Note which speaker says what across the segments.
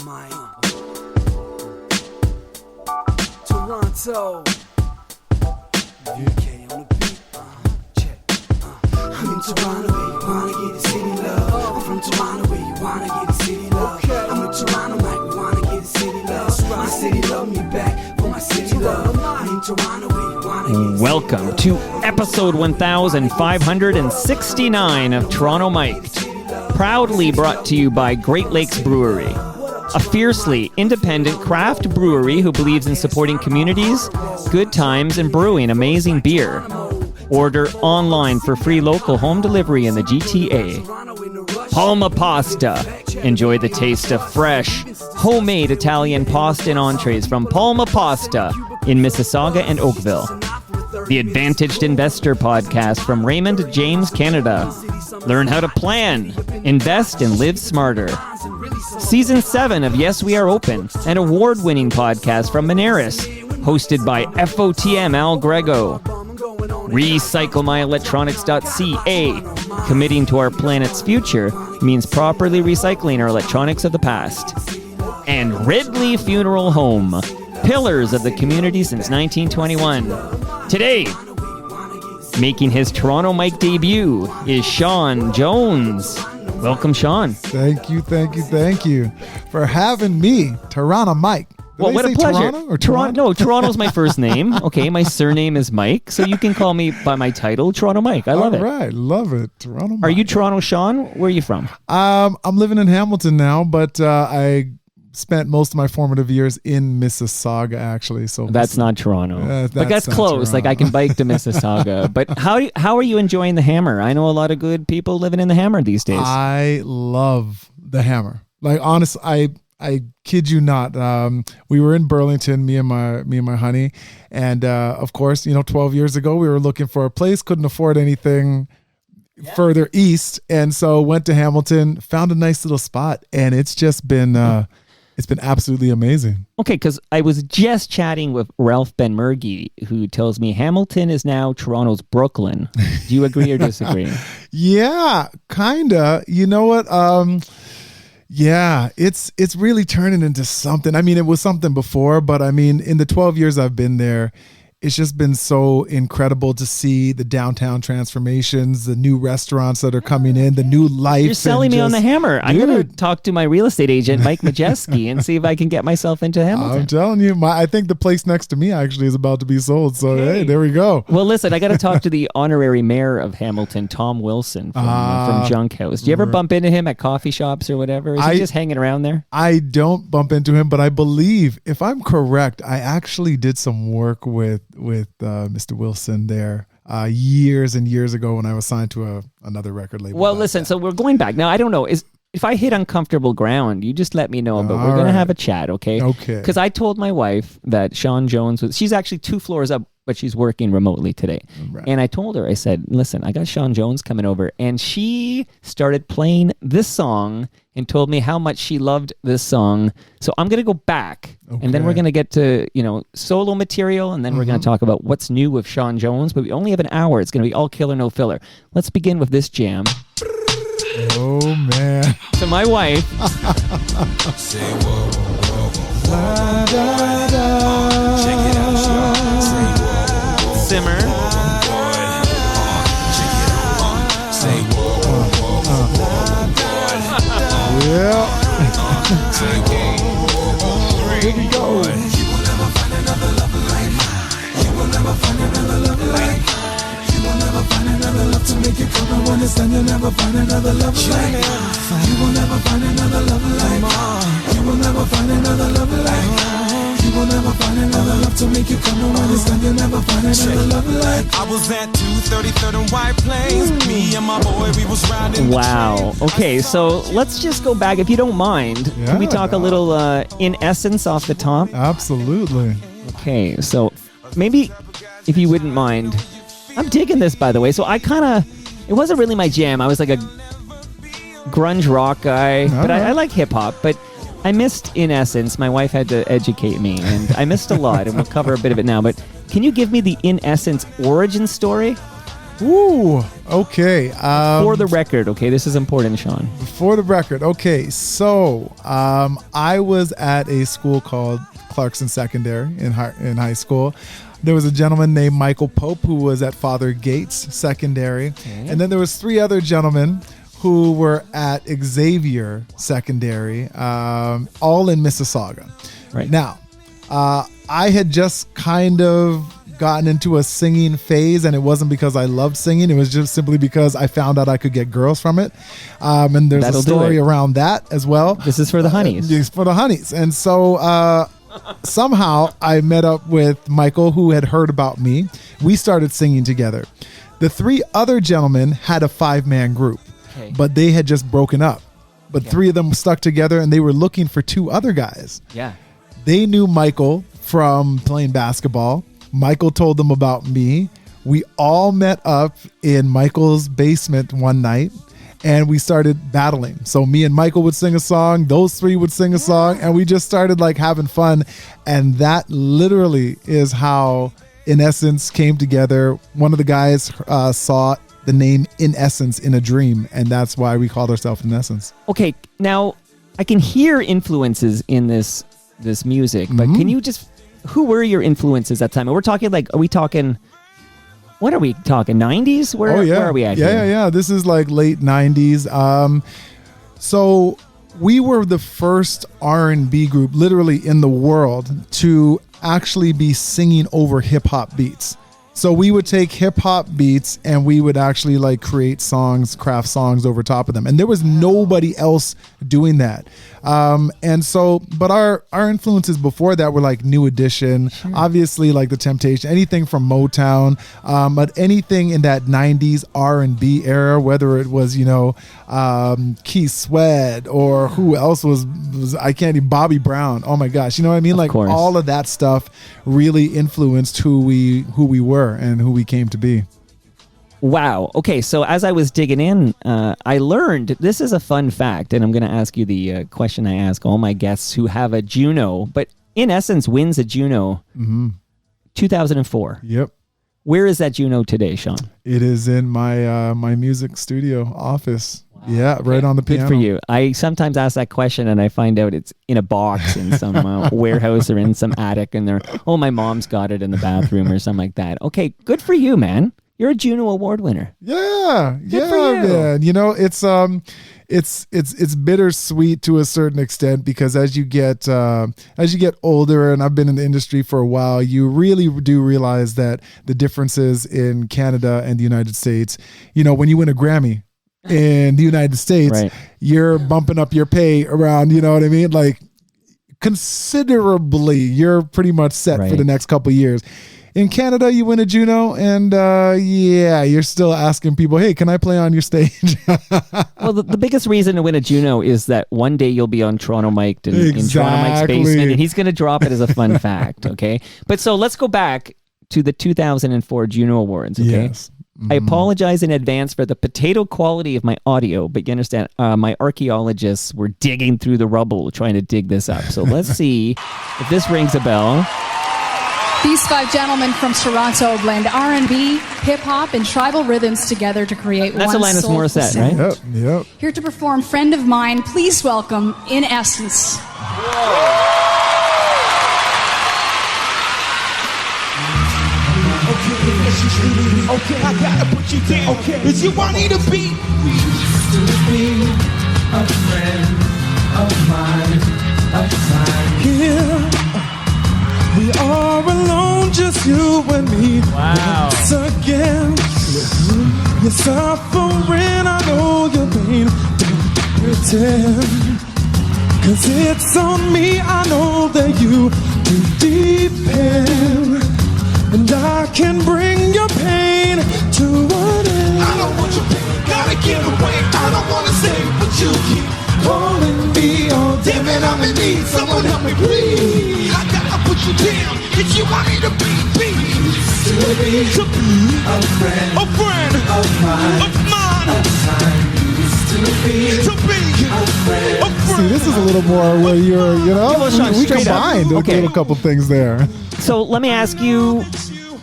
Speaker 1: Mike. Toronto. UK on the beat. Check. I'm in Toronto where you wanna get the city love. I'm from Toronto where you wanna get the city love. I'm in Toronto like we wanna get the city love. My city love me back for my city love. I'm in Toronto where you wanna get the city
Speaker 2: Welcome
Speaker 1: love.
Speaker 2: to episode 1569 of Toronto Mic'd, proudly brought to you by Great Lakes Brewery, a fiercely independent craft brewery who believes in supporting communities, good times, and brewing amazing beer. Order online for free local home delivery in the GTA. Palma Pasta. Enjoy the taste of fresh, homemade Italian pasta and entrees from Palma Pasta in Mississauga and Oakville. The Advantaged Investor Podcast from Raymond James Canada. Learn how to plan, invest, and live smarter. Season 7 of Yes We Are Open, an award-winning podcast from Moneris, hosted by FOTM Al Grego. RecycleMyElectronics.ca. Committing to our planet's future means properly recycling our electronics of the past. And Ridley Funeral Home, pillars of the community since 1921. Today, making his Toronto Mic debut is Sean Jones. Welcome, Sean.
Speaker 3: Thank you for having me, Toronto Mike.
Speaker 2: Well, what a pleasure.
Speaker 3: Toronto or Toronto?
Speaker 2: No, Toronto's my first name. Okay, my surname is Mike, so you can call me by my title, Toronto Mike. I love it.
Speaker 3: All right, love it. Toronto Mike.
Speaker 2: Are you Toronto Sean? Where are you from?
Speaker 3: I'm living in Hamilton now, but I spent most of my formative years in Mississauga, actually. So
Speaker 2: That's not Toronto. But that's
Speaker 3: not
Speaker 2: close.
Speaker 3: Toronto.
Speaker 2: Like I can bike to Mississauga. But how are you enjoying the Hammer? I know a lot of good people living in the Hammer these days.
Speaker 3: I love the Hammer. Like, honestly, I kid you not. We were in Burlington, me and my honey, and of course, 12 years ago, we were looking for a place, couldn't afford anything further east, and so went to Hamilton, found a nice little spot, and it's just been absolutely amazing.
Speaker 2: Okay, because I was just chatting with Ralph Benmergui, who tells me Hamilton is now Toronto's Brooklyn. Do you agree or disagree?
Speaker 3: Yeah, kinda. You know what? Yeah, it's really turning into something. I mean, it was something before, but I mean, in the 12 years I've been there, it's just been so incredible to see the downtown transformations, the new restaurants that are coming in, the new life.
Speaker 2: You're selling me on the Hammer. I'm going to talk to my real estate agent, Mike Majeski, and see if I can get myself into Hamilton.
Speaker 3: I'm telling you, I think the place next to me actually is about to be sold. So, hey, there we go.
Speaker 2: Well, listen, I got to talk to the honorary mayor of Hamilton, Tom Wilson from Junk House. Do you ever bump into him at coffee shops or whatever? Is he just hanging around there?
Speaker 3: I don't bump into him, but I believe, if I'm correct, I actually did some work with Mr. Wilson there years and years ago when I was signed to another record label.
Speaker 2: Well, listen, so we're going back. Now, I don't know. If I hit uncomfortable ground, you just let me know, but we're going to have a chat, okay?
Speaker 3: Okay.
Speaker 2: Because I told my wife that Sean Jones she's actually 2 floors up, but she's working remotely today.
Speaker 3: Right.
Speaker 2: And I told her, I said, listen, I got Sean Jones coming over. And she started playing this song and told me how much she loved this song. So I'm going to go back, and then we're going to get to, solo material, and then we're going to talk about what's new with Sean Jones. But we only have an hour. It's going to be all killer, no filler. Let's begin with this jam.
Speaker 3: Oh, man.
Speaker 2: So my wife...
Speaker 4: Say whoa, whoa, whoa, whoa. Check it out, Sean. Say whoa,
Speaker 2: Simmer.
Speaker 4: boy. Check it out. Say whoa, whoa, whoa, boy.
Speaker 3: Yeah.
Speaker 4: Say whoa,
Speaker 3: Here we go.
Speaker 4: boy. You will never find another lover like mine. You will never find another lover like mine. You will never find another love to make you come and understand. You'll never find another lover like mine. You will never find another lover like mine. You will never find another lover like mine. You will never find another love to make you come and understand. You'll never find another lover like mine. I was at 233rd and White Plains. Me and my boy, we was riding.
Speaker 2: Wow. Okay, so let's just go back, if you don't mind. Can we talk a little In Essence off the top?
Speaker 3: Absolutely.
Speaker 2: Okay, so maybe if you wouldn't mind, I'm digging this, by the way. So it wasn't really my jam. I was like a grunge rock guy, but I like hip hop. But I missed In Essence. My wife had to educate me, and I missed a lot, and we'll cover a bit of it now. But can you give me the In Essence origin story?
Speaker 3: Ooh, okay.
Speaker 2: For the record, okay, this is important, Sean.
Speaker 3: For the record, okay. So I was at a school called Clarkson Secondary in high school. There was a gentleman named Michael Pope who was at Father Gates Secondary. Okay. And then there was 3 other gentlemen who were at Xavier Secondary, all in Mississauga.
Speaker 2: Right.
Speaker 3: Now, I had just kind of gotten into a singing phase, and it wasn't because I loved singing. It was just simply because I found out I could get girls from it. And there's a story around that as well.
Speaker 2: This is for the honeys.
Speaker 3: It's for the honeys. And so somehow I met up with Michael, who had heard about me. We started singing together. The 3 other gentlemen had a 5-man group, but they had just broken up. But 3 of them stuck together, and they were looking for 2 other guys.
Speaker 2: Yeah.
Speaker 3: They knew Michael from playing basketball. Michael told them about me. We all met up in Michael's basement one night, and we started battling. So me and Michael would sing a song, those 3 would sing a song, and we just started like having fun. And that literally is how In Essence came together. One of the guys saw the name In Essence in a dream, and that's why we called ourselves In Essence.
Speaker 2: Okay, now I can hear influences in this music, but can you just, who were your influences at the time? We're talking like, what are we talking, 90s? Where are we at here?
Speaker 3: Yeah. This is like late 90s. So we were the first R&B group literally in the world to actually be singing over hip hop beats. So we would take hip hop beats and we would actually like create songs, craft songs over top of them. And there was nobody else doing that. And so, but our influences before that were like New Edition, obviously like The Temptation, anything from Motown, but anything in that 90s R&B era, whether it was, Keith Sweat or who else was I can't even, Bobby Brown. Oh my gosh. You know what I mean? Like all of that stuff really influenced who we were and who we came to be.
Speaker 2: Wow. Okay, so as I was digging in, I learned, this is a fun fact, and I'm going to ask you the question I ask all my guests who have a Juno, but In Essence wins a Juno 2004.
Speaker 3: Yep.
Speaker 2: Where is that Juno today, Sean?
Speaker 3: It is in my my music studio office. Wow. Yeah, right on the piano.
Speaker 2: Good for you. I sometimes ask that question and I find out it's in a box in some warehouse or in some attic, and my mom's got it in the bathroom or something like that. Okay, good for you, man. You're a Juno Award winner.
Speaker 3: Yeah,
Speaker 2: good for you.
Speaker 3: Man. It's bittersweet to a certain extent, because as you get older, and I've been in the industry for a while, you really do realize that the differences in Canada and the United States. When you win a Grammy in the United States, right, you're bumping up your pay around, you know what I mean? Like considerably, you're pretty much set for the next couple of years. In Canada, you win a Juno, and you're still asking people, hey, can I play on your stage?
Speaker 2: Well, the biggest reason to win a Juno is that one day you'll be on Toronto Mic'd in Toronto Mic's basement, and he's going to drop it as a fun fact, okay? But so let's go back to the 2004 Juno Awards, okay?
Speaker 3: Yes.
Speaker 2: I apologize in advance for the potato quality of my audio, but you understand, my archaeologists were digging through the rubble trying to dig this up. So let's see if this rings a bell.
Speaker 5: These 5 gentlemen from Toronto blend R&B, hip-hop, and tribal rhythms together to create
Speaker 2: That's
Speaker 5: one
Speaker 2: Alanis
Speaker 5: soulful
Speaker 2: Morissette,
Speaker 5: sound.
Speaker 2: right?
Speaker 3: Yep.
Speaker 5: Here to perform Friend of Mine, please welcome In Essence.
Speaker 4: Okay, I gotta put you down. Okay, is you want me to be? We used to be a friend of mine, a time here. We are alone, just you and me.
Speaker 2: Wow.
Speaker 4: Once again, you're suffering, I know your pain. Don't pretend, 'cause it's on me, I know that you depend. And I can bring your pain to an end. I don't want your pain, gotta get away. I don't wanna stay, but you keep calling me. Oh, damn it, I'm in need. Someone help me, please. I gotta put you down. If you want me to be to be a friend of mine, to be a friend.
Speaker 3: See, this is a little more where we
Speaker 2: Sean,
Speaker 3: we
Speaker 2: straight up.
Speaker 3: combined a little couple things there.
Speaker 2: So let me ask you,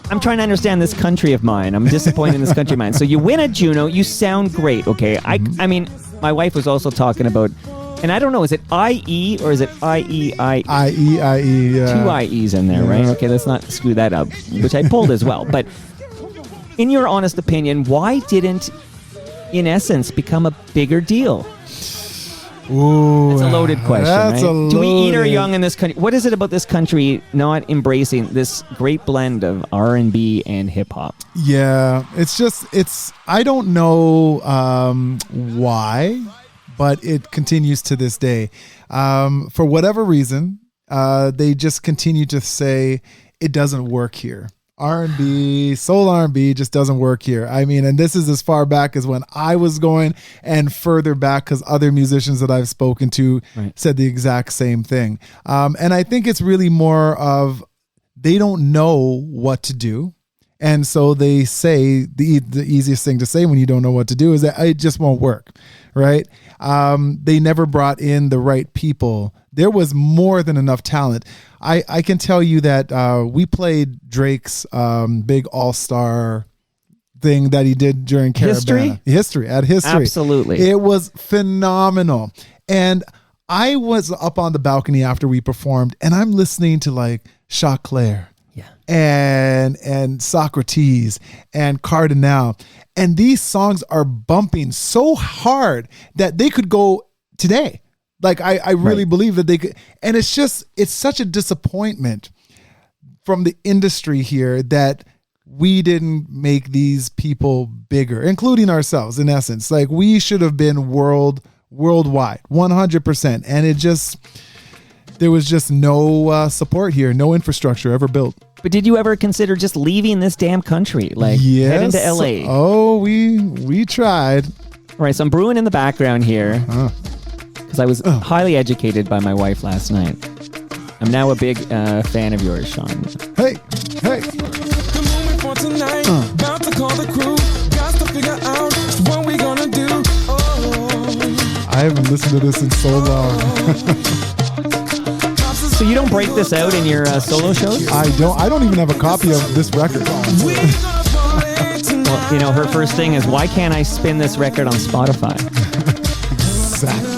Speaker 2: I'm trying to understand this country of mine. I'm disappointed in this country of mine. So you win a Juno. You sound great. Okay. I mean, my wife was also talking about, and I don't know, is it IE or is it IEI?
Speaker 3: IE, yeah.
Speaker 2: 2 IEs in there, right? Okay, let's not screw that up, which I pulled as well. But in your honest opinion, why didn't In Essence become a bigger deal?
Speaker 3: Ooh,
Speaker 2: That's a loaded question,
Speaker 3: that's
Speaker 2: right? Do we eat our young in this country? What is it about this country not embracing this great blend of R&B and hip hop?
Speaker 3: Yeah, I don't know why, but it continues to this day. For whatever reason, they just continue to say it doesn't work here. R&B, soul R&B just doesn't work here. I mean, and this is as far back as when I was going and further back because other musicians that I've spoken to said the exact same thing. And I think it's really more of they don't know what to do. And so they say the easiest thing to say when you don't know what to do is that it just won't work, right? They never brought in the right people. There was more than enough talent. I can tell you that we played Drake's big all-star thing that he did during Caravana. History.
Speaker 2: Absolutely.
Speaker 3: It was phenomenal. And I was up on the balcony after we performed, and I'm listening to like Chaclair. And Socrates and Cardinal. And these songs are bumping so hard that they could go today. Like I really believe that they could. And it's such a disappointment from the industry here that we didn't make these people bigger, including ourselves, in essence. Like we should have been worldwide, 100%. And there was just no support here, no infrastructure ever built.
Speaker 2: But did you ever consider just leaving this damn country? Like heading to LA?
Speaker 3: Oh, we tried.
Speaker 2: All right, so I'm brewing in the background here because I was highly educated by my wife last night. I'm now a big fan of yours, Sean.
Speaker 3: Hey.
Speaker 4: The moment for tonight, about to call the crew, got to figure out what we gonna do.
Speaker 3: I haven't listened to this in so long.
Speaker 2: So you don't break this out in your solo shows?
Speaker 3: I don't even have a copy of this record.
Speaker 2: Well, you know, her first thing is, why can't I spin this record on Spotify?
Speaker 3: Exactly.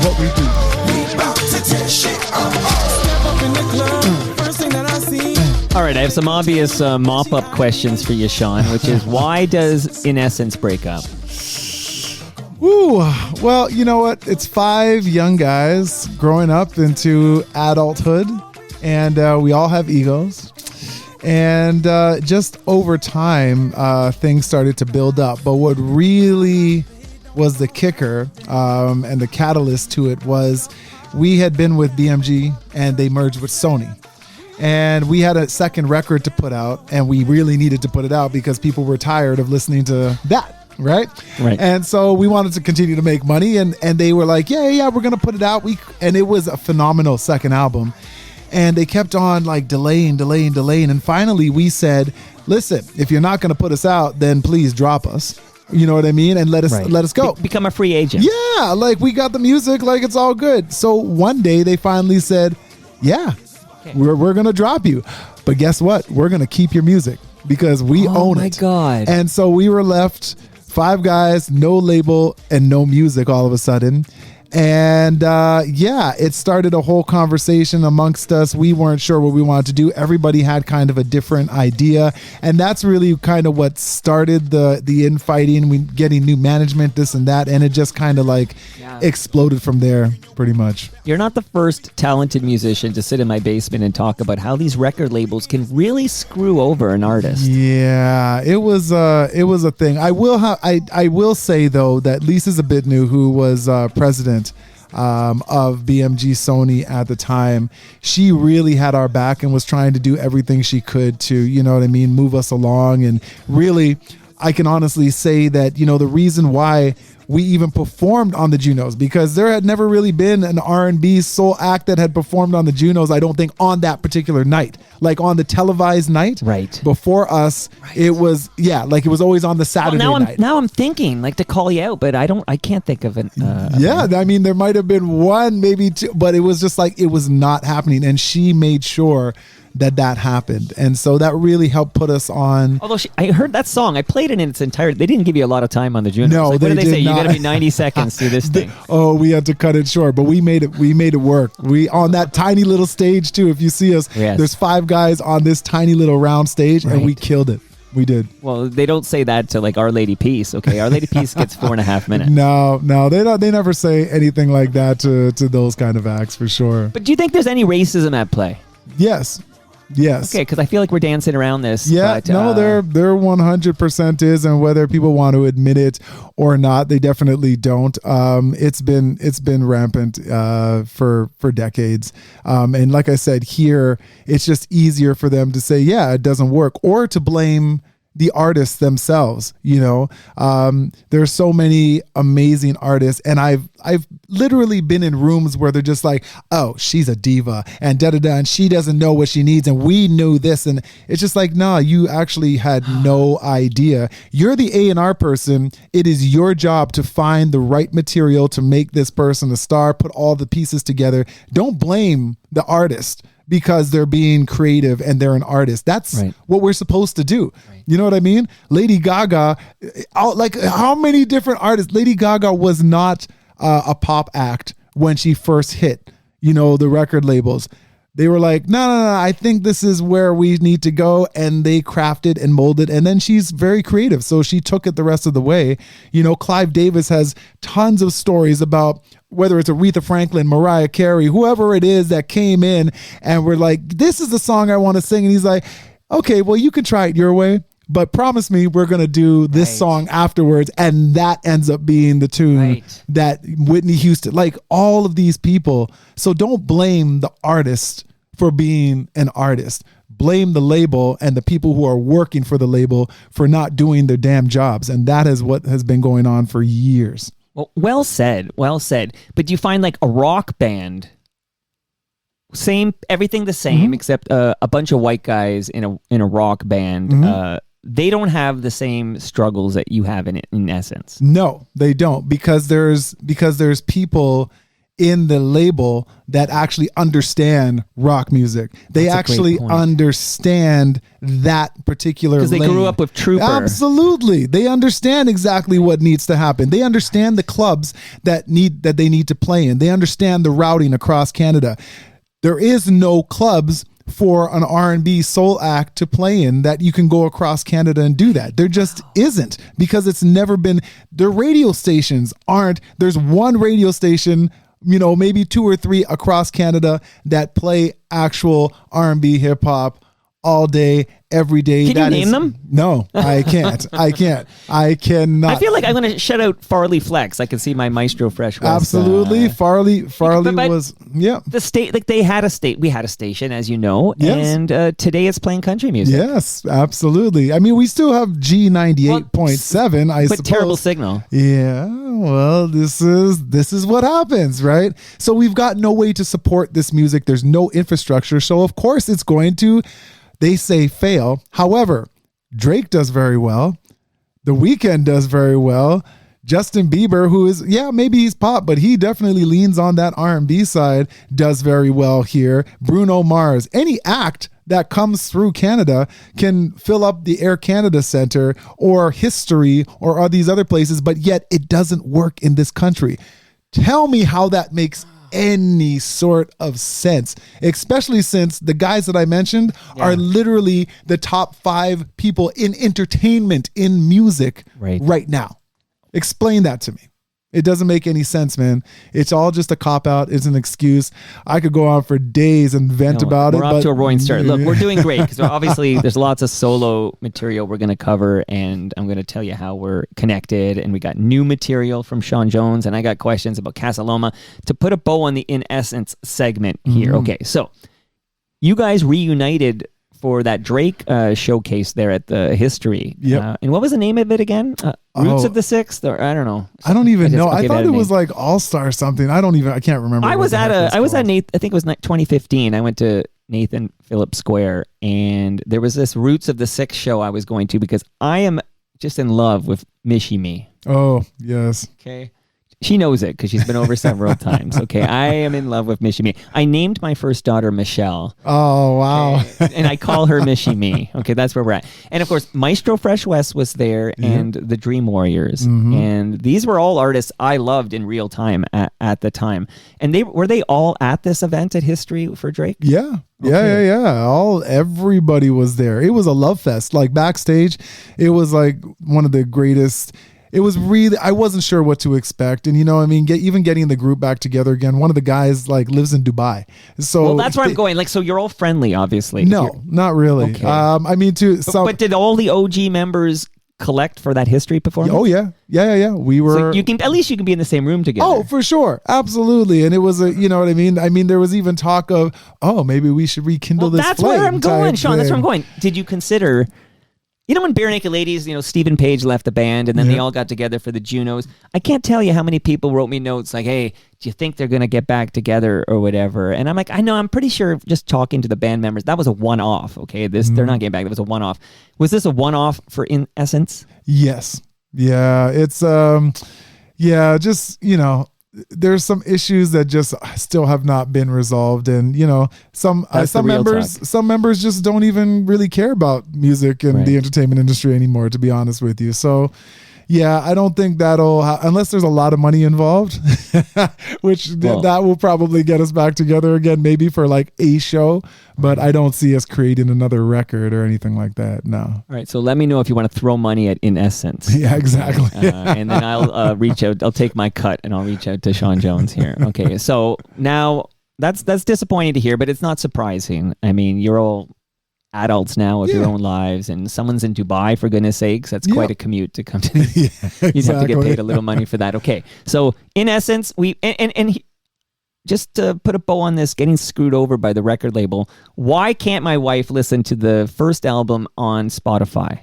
Speaker 3: What we do.
Speaker 2: All right, I have some obvious mop-up questions for you, Sean, which is, why does In Essence break up?
Speaker 3: Ooh, well, you know what? It's 5 young guys growing up into adulthood, and we all have egos. And just over time, things started to build up. But what really was the kicker and the catalyst to it was we had been with BMG and they merged with Sony. And we had a second record to put out, and we really needed to put it out because people were tired of listening to that, right? And so we wanted to continue to make money, and they were like, yeah, we're going to put it out. And it was a phenomenal second album. And they kept on like delaying. And finally we said, listen, if you're not going to put us out, then please drop us. You know what I mean? And let us go.
Speaker 2: Become a free agent.
Speaker 3: Yeah, like we got the music, like it's all good. So one day they finally said, yeah, we're going to drop you. But guess what? We're going to keep your music because we own it. Oh my
Speaker 2: God.
Speaker 3: And so we were left 5 guys, no label and no music all of a sudden. And it started a whole conversation amongst us. We weren't sure what we wanted to do. Everybody had kind of a different idea. And that's really kind of what started the infighting, we getting new management, this and that. And it just kind of like exploded from there, pretty much.
Speaker 2: You're not the first talented musician to sit in my basement and talk about how these record labels can really screw over an artist.
Speaker 3: Yeah, it was a thing. I will say though that Lisa Zabitnu, who was president of BMG Sony at the time, she really had our back and was trying to do everything she could to, you know what I mean, move us along. And really, I can honestly say that, you know, the reason why we even performed on the Junos, because there had never really been an R&B soul act that had performed on the Junos, I don't think, on that particular night. Like on the televised night,
Speaker 2: right
Speaker 3: before us, it was, like it was always on the Saturday night.
Speaker 2: Now I'm thinking like to call you out, but I can't think of it.
Speaker 3: I mean, there might have been one, maybe two, but it was just like, it was not happening. And she made sure that happened. And so that really helped put us on.
Speaker 2: Although I heard that song, I played it in its entirety. They didn't give you a lot of time on the Junos.
Speaker 3: No,
Speaker 2: like,
Speaker 3: they
Speaker 2: what did they say?
Speaker 3: did not.
Speaker 2: You got to be 90 seconds through this thing.
Speaker 3: We had to cut it short, but we made it work. We on that tiny little stage too. If you see us, there's 5 guys on this tiny little round stage, and we killed it. We did.
Speaker 2: Well, they don't say that to like Our Lady Peace, okay? Our Lady Peace gets 4.5 minutes.
Speaker 3: No, they don't. They never say anything like that to those kind of acts, for sure.
Speaker 2: But do you think there's any racism at play?
Speaker 3: Yes.
Speaker 2: Okay, because I feel like we're dancing around this.
Speaker 3: Yeah,
Speaker 2: but,
Speaker 3: no, there 100% is, and whether people want to admit it or not, they definitely don't. It's been rampant for decades, and like I said, here it's just easier for them to say, yeah, it doesn't work, or to blame the artists themselves. You know, there's so many amazing artists, and I've literally been in rooms where they're just like, oh, she's a diva and and she doesn't know what she needs, and we knew this, and it's just like, nah, you actually had no idea. You're the A&R person. It is your job to find the right material to make this person a star, put all the pieces together. Don't blame the artist because they're being creative and they're an artist. That's what we're supposed to do. You know what I mean? Lady Gaga, like how many different artists? Lady Gaga was not a pop act when she first hit, you know, the record labels. They were like, no, I think this is where we need to go. And they crafted and molded. And then she's very creative, so she took it the rest of the way. You know, Clive Davis has tons of stories about whether it's Aretha Franklin, Mariah Carey, whoever it is that came in and we're like, this is the song I want to sing. And he's like, okay, well, you can try it your way, but promise me we're going to do this song afterwards. And that ends up being the tune that Whitney Houston, like all of these people. So don't blame the artist for being an artist. Blame the label and the people who are working for the label for not doing their damn jobs. And that is what has been going on for years.
Speaker 2: Well said. But do you find like a rock band, everything the same, except a bunch of white guys in a rock band, they don't have the same struggles that you have in essence? No,
Speaker 3: they don't, because there's people in the label that actually understand rock music. They actually understand that particular lane.
Speaker 2: Because they grew up with Trooper.
Speaker 3: Absolutely. They understand exactly what needs to happen. They understand the clubs that they need to play in. They understand the routing across Canada. There is no clubs for an R&B soul act to play in that you can go across Canada and do that. There just isn't, because it's never been. The radio stations aren't. There's one radio station, you know, maybe 2 or 3 across Canada that play actual R&B hip hop all day, every day.
Speaker 2: Can you name them?
Speaker 3: No, I can't. I cannot.
Speaker 2: I feel like I'm going to shout out Farley Flex. I can see my Maestro Fresh West.
Speaker 3: Absolutely. Farley was,
Speaker 2: the state, like they had a state, we had a station, as you know, and today it's playing country music.
Speaker 3: Yes, absolutely. I mean, we still have G98.7, I suppose.
Speaker 2: But terrible signal.
Speaker 3: Yeah, well, this is what happens, right? So we've got no way to support this music. There's no infrastructure. So of course it's going to, they say, fail. However, Drake does very well. The Weeknd does very well. Justin Bieber, who is, maybe he's pop, but he definitely leans on that R&B side, does very well here. Bruno Mars. Any act that comes through Canada can fill up the Air Canada Centre or History or all these other places, but yet it doesn't work in this country. Tell me how that makes any sort of sense, especially since the guys that I mentioned are literally the top 5 people in entertainment, in music right now. Explain that to me. It doesn't make any sense, man. It's all just a cop out. It's an excuse. I could go on for days and vent about it.
Speaker 2: We're off to a roaring start. Look, we're doing great because obviously there's lots of solo material we're going to cover, and I'm going to tell you how we're connected. And we got new material from Sean Jones, and I got questions about Casa Loma to put a bow on the In Essence segment here. Okay, so you guys reunited for that Drake showcase there at the History.
Speaker 3: Yep.
Speaker 2: And what was the name of it again? Roots of the Sixth, or I don't know.
Speaker 3: I don't even know.
Speaker 2: Okay,
Speaker 3: I thought it was like All Star something. I can't remember.
Speaker 2: I was at Nathan, I think it was 2015. I went to Nathan Phillips Square, and there was this Roots of the Sixth show I was going to because I am just in love with Michie Me.
Speaker 3: Oh, yes.
Speaker 2: Okay. She knows it because she's been over several times. Okay. I am in love with Michie Me. I named my first daughter Michelle.
Speaker 3: Oh, wow.
Speaker 2: Okay, and I call her Michie Me. Okay. That's where we're at. And of course, Maestro Fresh West was there and the Dream Warriors. And these were all artists I loved in real time at the time. And were they all at this event at History for Drake?
Speaker 3: Yeah. Yeah. Everybody was there. It was a love fest. Like backstage, it was like one of the greatest. It was really, I wasn't sure what to expect. And, even getting the group back together again, one of the guys like lives in Dubai. So
Speaker 2: well, that's where I'm going. Like, so you're all friendly, obviously.
Speaker 3: No, not really.
Speaker 2: Okay. But did all the OG members collect for that History performance?
Speaker 3: Oh yeah. We were.
Speaker 2: So at least you can be in the same room together.
Speaker 3: Oh, for sure. Absolutely. And it was you know what I mean? I mean, there was even talk of, maybe we should rekindle this
Speaker 2: that's
Speaker 3: flame
Speaker 2: where I'm going, Sean.
Speaker 3: thing.
Speaker 2: That's where I'm going. Did you consider... when Bare Naked Ladies, Stephen Page left the band and then they all got together for the Junos. I can't tell you how many people wrote me notes like, hey, do you think they're going to get back together or whatever? And I'm like, I know, I'm pretty sure just talking to the band members, that was a one-off, okay? They're not getting back. That was a one-off. Was this a one-off for In Essence?
Speaker 3: Yes. Yeah. It's, there's some issues that just still have not been resolved, and some members just don't even really care about music and the entertainment industry anymore, to be honest with you. So yeah, I don't think that'll unless there's a lot of money involved, which that will probably get us back together again, maybe for like a show, but I don't see us creating another record or anything like that. No.
Speaker 2: All right, so let me know if you want to throw money at In Essence.
Speaker 3: Yeah, exactly.
Speaker 2: And then I'll reach out. I'll take my cut and I'll reach out to Sean Jones here. Okay, so now that's disappointing to hear, but it's not surprising. I mean, you're all adults now with your own lives, and someone's in Dubai, for goodness sakes. That's quite a commute to come to.
Speaker 3: Exactly.
Speaker 2: You have to get paid a little money for that. Okay, so In Essence, just to put a bow on this, getting screwed over by the record label. Why can't my wife listen to the first album on Spotify?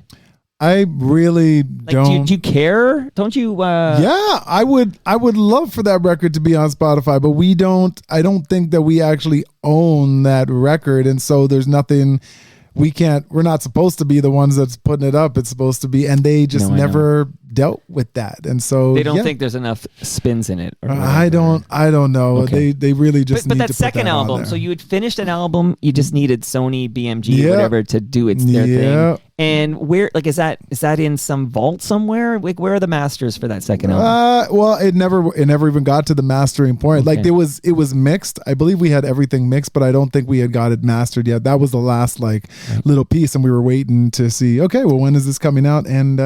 Speaker 3: I really don't.
Speaker 2: Do you care? Don't you?
Speaker 3: Yeah, I would love for that record to be on Spotify, but we don't. I don't think that we actually own that record, and so there's nothing. We're not supposed to be the ones that's putting it up. It's supposed to be, and they just never dealt with that. And so
Speaker 2: they don't think there's enough spins in it.
Speaker 3: I don't know.
Speaker 2: Okay.
Speaker 3: They really just
Speaker 2: but
Speaker 3: need
Speaker 2: that
Speaker 3: to
Speaker 2: second
Speaker 3: put that
Speaker 2: album.
Speaker 3: on
Speaker 2: So you had finished an album. You just needed Sony, BMG, whatever to do their thing. And where, like, is that in some vault somewhere? Like, where are the masters for that second album?
Speaker 3: Well, it never even got to the mastering point.
Speaker 2: Okay.
Speaker 3: Like it was mixed. I believe we had everything mixed, but I don't think we had got it mastered yet. That was the last little piece, and we were waiting to see. Okay, well, when is this coming out? And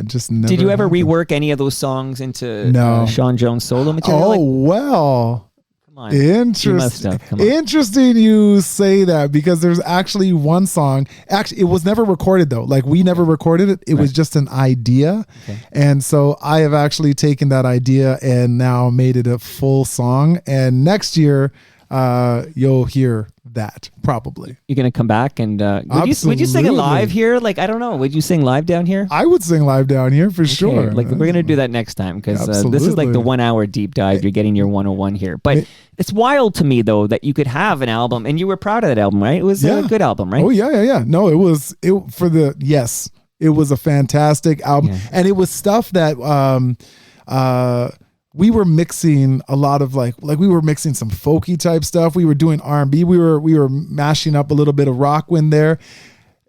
Speaker 3: just never.
Speaker 2: Did you ever
Speaker 3: happened.
Speaker 2: rework any of those songs into
Speaker 3: No.
Speaker 2: Sean Jones solo material?
Speaker 3: Oh well.
Speaker 2: Come on. You must have. Come on.
Speaker 3: Interesting you say that, because there's actually one song. Actually, it was never recorded though. Like we never recorded it. It was just an idea.
Speaker 2: Okay.
Speaker 3: And so I have actually taken that idea and now made it a full song. And next year, you'll hear that probably.
Speaker 2: You're gonna come back and would you sing it live here? Like, I don't know. Would you sing live down here?
Speaker 3: I would sing live down here for sure.
Speaker 2: Like, we're gonna do that next time, because this is like the 1 hour deep dive. You're getting your 101 here, but it's wild to me though that you could have an album, and you were proud of that album, right? It was a good album, right?
Speaker 3: Oh yeah. No, it was it was a fantastic album, and it was stuff that we were mixing a lot of like we were mixing some folky type stuff. We were doing R&B. We were mashing up a little bit of rock in there.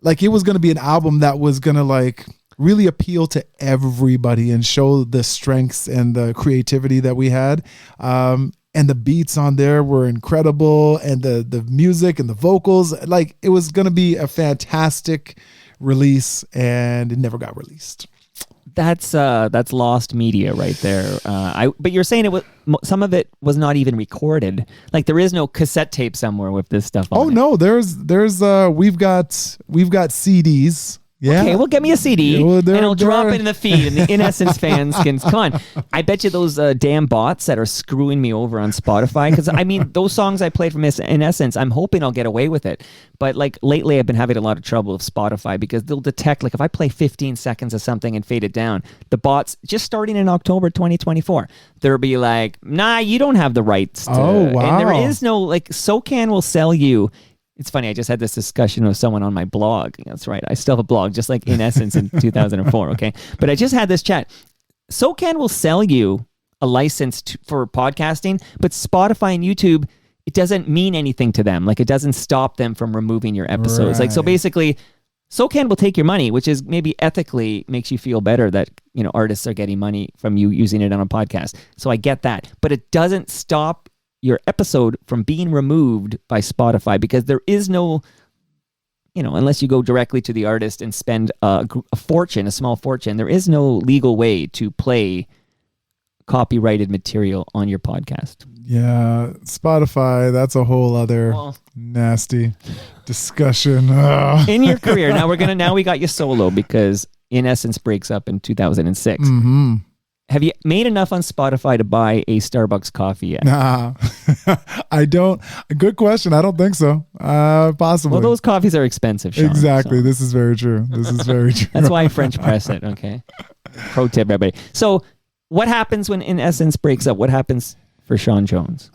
Speaker 3: Like it was going to be an album that was going to like really appeal to everybody and show the strengths and the creativity that we had. And the beats on there were incredible, and the music and the vocals, like it was going to be a fantastic release, and it never got released.
Speaker 2: That's lost media right there. But you're saying some of it was not even recorded. Like there is no cassette tape somewhere with this stuff on.
Speaker 3: Oh
Speaker 2: it.
Speaker 3: no, there's we've got CDs. Yeah.
Speaker 2: Okay, well, get me a CD
Speaker 3: Yeah, well,
Speaker 2: and I'll drop it in the feed, and the In Essence fans can come on. I bet you those damn bots that are screwing me over on Spotify, because I mean those songs I played from In Essence, I'm hoping I'll get away with it. But like lately, I've been having a lot of trouble with Spotify because they'll detect, like if I play 15 seconds of something and fade it down, the bots just starting in October 2024, they'll be like, "Nah, you don't have the rights."
Speaker 3: Oh, wow.
Speaker 2: And there is no like SoCan will sell you. It's funny, I just had this discussion with someone on my blog. That's right, I still have a blog, just like In Essence in 2004, okay? But I just had this chat. SoCan will sell you a license for podcasting, but Spotify and YouTube, it doesn't mean anything to them. Like, it doesn't stop them from removing your episodes. Like, so
Speaker 3: Right.
Speaker 2: basically, SoCan will take your money, which is maybe ethically makes you feel better that, you know, artists are getting money from you using it on a podcast. So I get that. But it doesn't stop your episode from being removed by Spotify, because there is no, you know, unless you go directly to the artist and spend a fortune, a small fortune, there is no legal way to play copyrighted material on your podcast.
Speaker 3: Yeah, Spotify, that's a whole other
Speaker 2: Well-
Speaker 3: nasty discussion. Ugh.
Speaker 2: In your career, now we got you solo because In Essence breaks up in 2006.
Speaker 3: Mm-hmm.
Speaker 2: Have you made enough on Spotify to buy a Starbucks coffee yet?
Speaker 3: Nah, I don't. Good question. I don't think so. Possibly.
Speaker 2: Well, those coffees are expensive, Sean,
Speaker 3: exactly.
Speaker 2: so-
Speaker 3: This is very true. This is very true.
Speaker 2: That's why I French press it, okay? Pro tip, everybody. So what happens when In Essence breaks up? What happens for Sean Jones?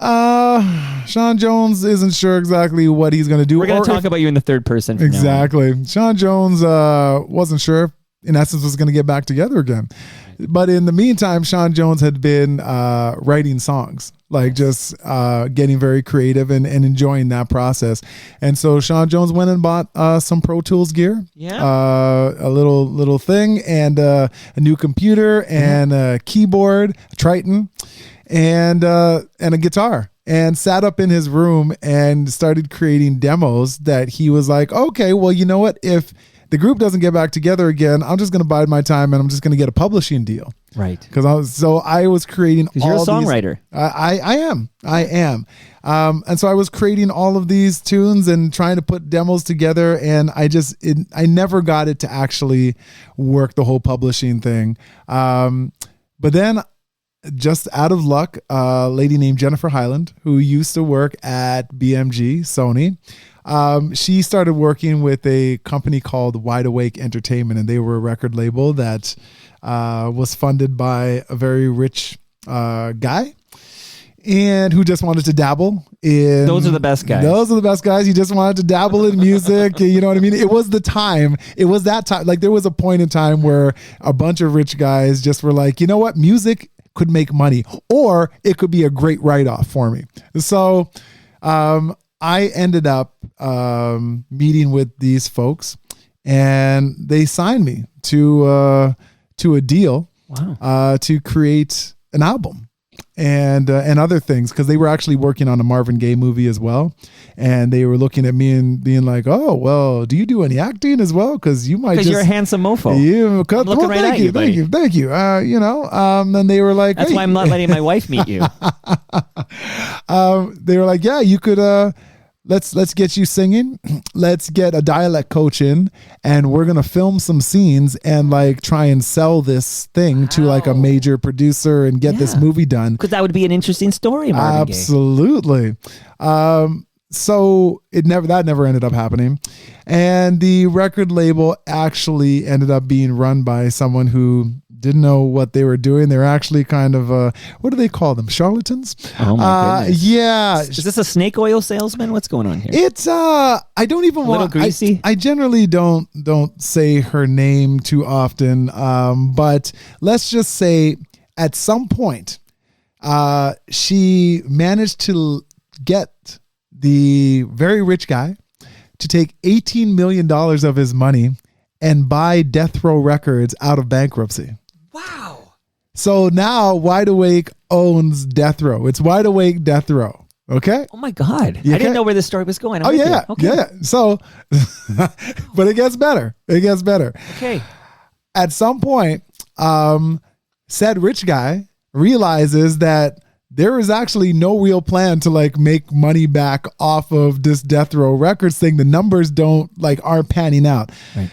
Speaker 3: Sean Jones isn't sure exactly what he's going to do.
Speaker 2: We're going
Speaker 3: or
Speaker 2: to talk
Speaker 3: if-
Speaker 2: about you in the third person from now on.
Speaker 3: Exactly. Sean Jones wasn't sure if In Essence was going to get back together again. But in the meantime, Sean Jones had been writing songs, like just getting very creative and enjoying that process. And so Sean Jones went and bought some Pro Tools gear, a little thing, and a new computer and a keyboard, a Triton, and a guitar. And sat up in his room and started creating demos that he was like, okay, well, you know what? If the group doesn't get back together again, I'm just going to bide my time and I'm just going to get a publishing deal.
Speaker 2: Right.
Speaker 3: Because I was creating all
Speaker 2: Because you're a
Speaker 3: these-
Speaker 2: songwriter.
Speaker 3: I am. And so I was creating all of these tunes and trying to put demos together, and I never got it to actually work, the whole publishing thing. But then, just out of luck, a lady named Jennifer Hyland, who used to work at BMG, Sony, she started working with a company called Wide Awake Entertainment, and they were a record label that was funded by a very rich guy, and who just wanted to dabble in.
Speaker 2: Those are the best guys.
Speaker 3: Those are the best guys. He just wanted to dabble in music. You know what I mean? It was the time. It was that time. Like, there was a point in time where a bunch of rich guys just were like, you know what? Music could make money, or it could be a great write-off for me. So I ended up meeting with these folks, and they signed me to a deal.
Speaker 2: Wow.
Speaker 3: To create an album and other things, because they were actually working on a Marvin Gaye movie as well, and they were looking at me and being like, "Oh, well, do you do any acting as well? Because you might
Speaker 2: Because
Speaker 3: just
Speaker 2: you're a handsome mofo.
Speaker 3: I'm
Speaker 2: looking right at you, buddy.
Speaker 3: thank you. And they were like,
Speaker 2: That's
Speaker 3: hey.
Speaker 2: why I'm not letting my wife meet you.
Speaker 3: They were like, yeah, you could. Let's get you singing. Let's get a dialect coach in, and we're gonna film some scenes and like try and sell this thing to like a
Speaker 2: Wow.
Speaker 3: major producer and get this
Speaker 2: Yeah.
Speaker 3: movie done.
Speaker 2: Because that would be an interesting story, Marvin Gaye.
Speaker 3: Absolutely. So that never ended up happening, and the record label actually ended up being run by someone who didn't know what they were doing. They're actually kind of what do they call them? Charlatans?
Speaker 2: Oh my goodness.
Speaker 3: Yeah.
Speaker 2: Is this a snake oil salesman? What's going on here?
Speaker 3: It's I don't even
Speaker 2: Little
Speaker 3: want
Speaker 2: greasy?
Speaker 3: I generally don't say her name too often, but let's just say at some point she managed to get the very rich guy to take $18 million of his money and buy Death Row Records out of bankruptcy.
Speaker 2: Wow.
Speaker 3: So now Wide Awake owns Death Row. It's Wide Awake Death Row. Okay.
Speaker 2: Oh my God.
Speaker 3: You
Speaker 2: I didn't
Speaker 3: okay?
Speaker 2: know where this story was going. I'm
Speaker 3: Oh
Speaker 2: with
Speaker 3: yeah.
Speaker 2: you. Okay.
Speaker 3: Yeah. So, but it gets better. It gets better.
Speaker 2: Okay.
Speaker 3: At some point, said rich guy realizes that there is actually no real plan to like make money back off of this Death Row Records thing. The numbers aren't panning out. Right.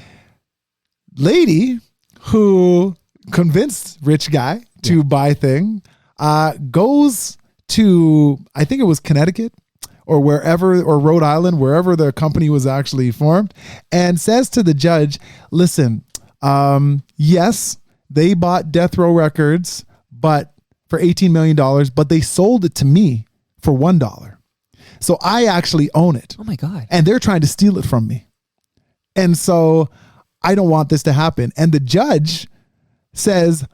Speaker 3: Lady who convinced rich guy to buy thing goes to, I think it was Connecticut or wherever, or Rhode Island, wherever the company was actually formed, and says to the judge, listen, yes, they bought Death Row Records, but for $18 million, but they sold it to me for $1. So I actually own it.
Speaker 2: Oh my God.
Speaker 3: And they're trying to steal it from me. And so I don't want this to happen. And the judge says,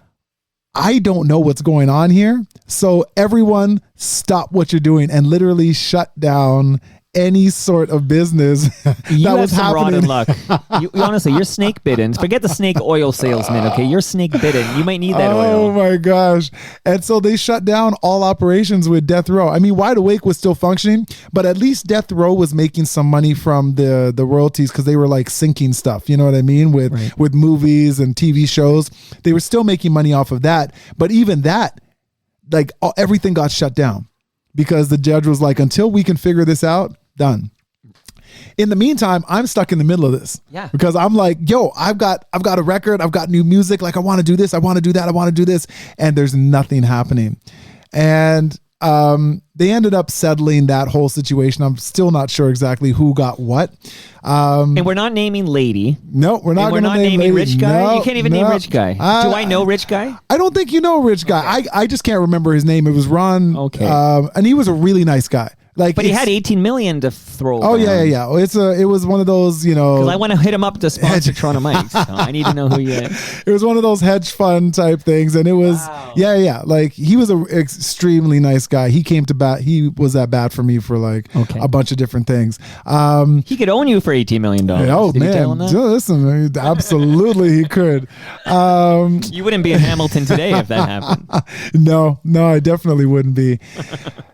Speaker 3: I don't know what's going on here. So everyone stop what you're doing, and literally shut down any sort of business
Speaker 2: you
Speaker 3: that
Speaker 2: have
Speaker 3: was
Speaker 2: some
Speaker 3: happening.
Speaker 2: rotten luck. Honestly, you're snake bitten. Forget the snake oil salesman, okay? You're snake bitten. You might need that
Speaker 3: Oh
Speaker 2: oil.
Speaker 3: my gosh. And so they shut down all operations with Death Row. I mean, Wide Awake was still functioning, but at least Death Row was making some money from the royalties, because they were like syncing stuff, you know what I mean? With movies and TV shows. They were still making money off of that. But even that, everything got shut down because the judge was like, until we can figure this out, done. In the meantime, I'm stuck in the middle of this.
Speaker 2: Yeah.
Speaker 3: Because I'm like, yo, I've got a record, I've got new music, like I want to do this, I want to do that, I want to do this, and there's nothing happening. And they ended up settling that whole situation. I'm still not sure exactly who got what.
Speaker 2: And we're not naming Lady.
Speaker 3: No, we're not going to name
Speaker 2: naming
Speaker 3: Lady.
Speaker 2: Rich Guy.
Speaker 3: No,
Speaker 2: You can't even name Rich Guy. Do I know Rich Guy?
Speaker 3: I don't think you know Rich Guy.
Speaker 2: Okay.
Speaker 3: I just can't remember his name. It was Ron.
Speaker 2: Okay.
Speaker 3: And he was a really nice guy.
Speaker 2: But he had 18 million to throw.
Speaker 3: Oh
Speaker 2: around.
Speaker 3: yeah. It was one of those,
Speaker 2: Because I want to hit him up to sponsor Toronto Mike. So I need to know who he is.
Speaker 3: It was one of those hedge fund type things, and it was like he was an extremely nice guy. He came to bat. He was at bat for me for a bunch of different things.
Speaker 2: He could own you for $18 million.
Speaker 3: Oh
Speaker 2: Did
Speaker 3: man,
Speaker 2: you tell him that?
Speaker 3: Listen, absolutely he could.
Speaker 2: You wouldn't be in Hamilton today if that happened.
Speaker 3: No, I definitely wouldn't be.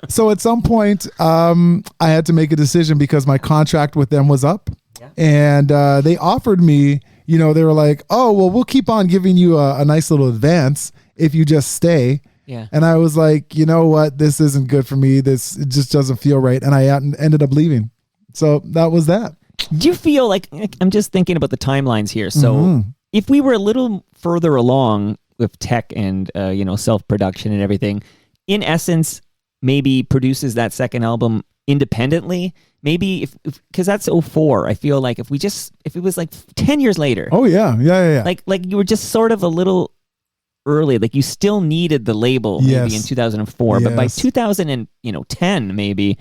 Speaker 3: So at some point, I had to make a decision because my contract with them was up, and they offered me, they were like, oh, well, we'll keep on giving you a nice little advance if you just stay.
Speaker 2: Yeah.
Speaker 3: And I was like, you know what? This isn't good for me. It just doesn't feel right. And I ended up leaving. So that was that.
Speaker 2: Do you feel like, I'm just thinking about the timelines here. So if we were a little further along with tech and, self-production and everything, in essence, maybe produces that second album independently, maybe because that's 2004. I feel like if it was like 10 years later.
Speaker 3: Oh yeah.
Speaker 2: Like you were just sort of a little early, like you still needed the label maybe in 2004, but by 2010 maybe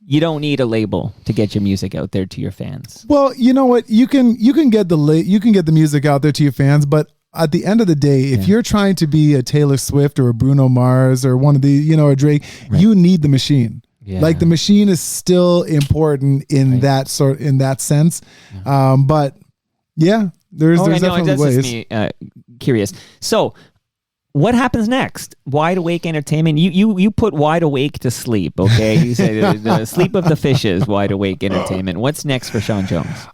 Speaker 2: you don't need a label to get your music out there to your fans.
Speaker 3: Well, you know what? You can get the music out there to your fans, but at the end of the day, if you're trying to be a Taylor Swift or a Bruno Mars or one of the, a Drake, you need the machine. Yeah. Like the machine is still important in that sense. Yeah. But yeah, there's definitely ways.
Speaker 2: Just me curious. So what happens next? Wide Awake Entertainment. You put Wide Awake to sleep. Okay, you said the sleep of the fishes. Wide Awake Entertainment. What's next for Sean Jones?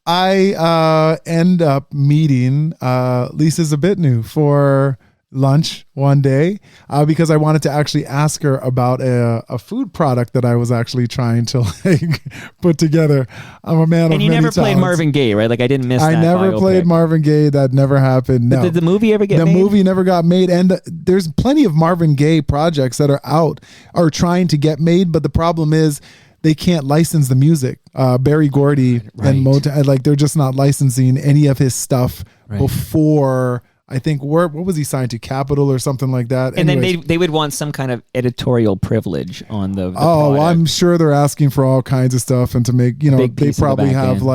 Speaker 3: I end up meeting Lisa Zabitnu for lunch one day because I wanted to actually ask her about a food product that I was actually trying to put together. I'm a man of many talents.
Speaker 2: And you never played Marvin Gaye, right? Like I didn't miss that.
Speaker 3: I never played Marvin Gaye. That never happened. No.
Speaker 2: But did the movie ever get made?
Speaker 3: The movie never got made. And there's plenty of Marvin Gaye projects that are out or trying to get made. But the problem is they can't license the music. Barry Gordy and Motown, they're just not licensing any of his stuff before. I think what was he signed to, Capitol or something like that?
Speaker 2: And anyways, then they would want some kind of editorial privilege on the
Speaker 3: well, I'm sure they're asking for all kinds of stuff and to make, they probably have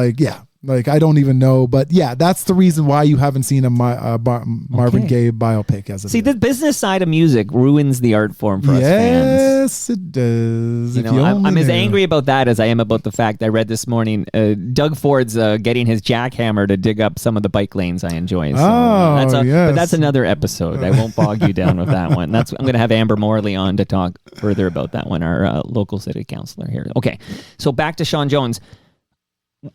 Speaker 3: I don't even know, but yeah, that's the reason why you haven't seen a Marvin Gaye biopic as of
Speaker 2: See, the business side of music ruins the art form for us fans.
Speaker 3: Yes, it does.
Speaker 2: I'm as angry about that as I am about the fact I read this morning Doug Ford's getting his jackhammer to dig up some of the bike lanes I enjoy. So, but that's another episode. I won't bog you down with that one. I'm going to have Amber Morley on to talk further about that one, our local city councilor here. Okay, so back to Sean Jones.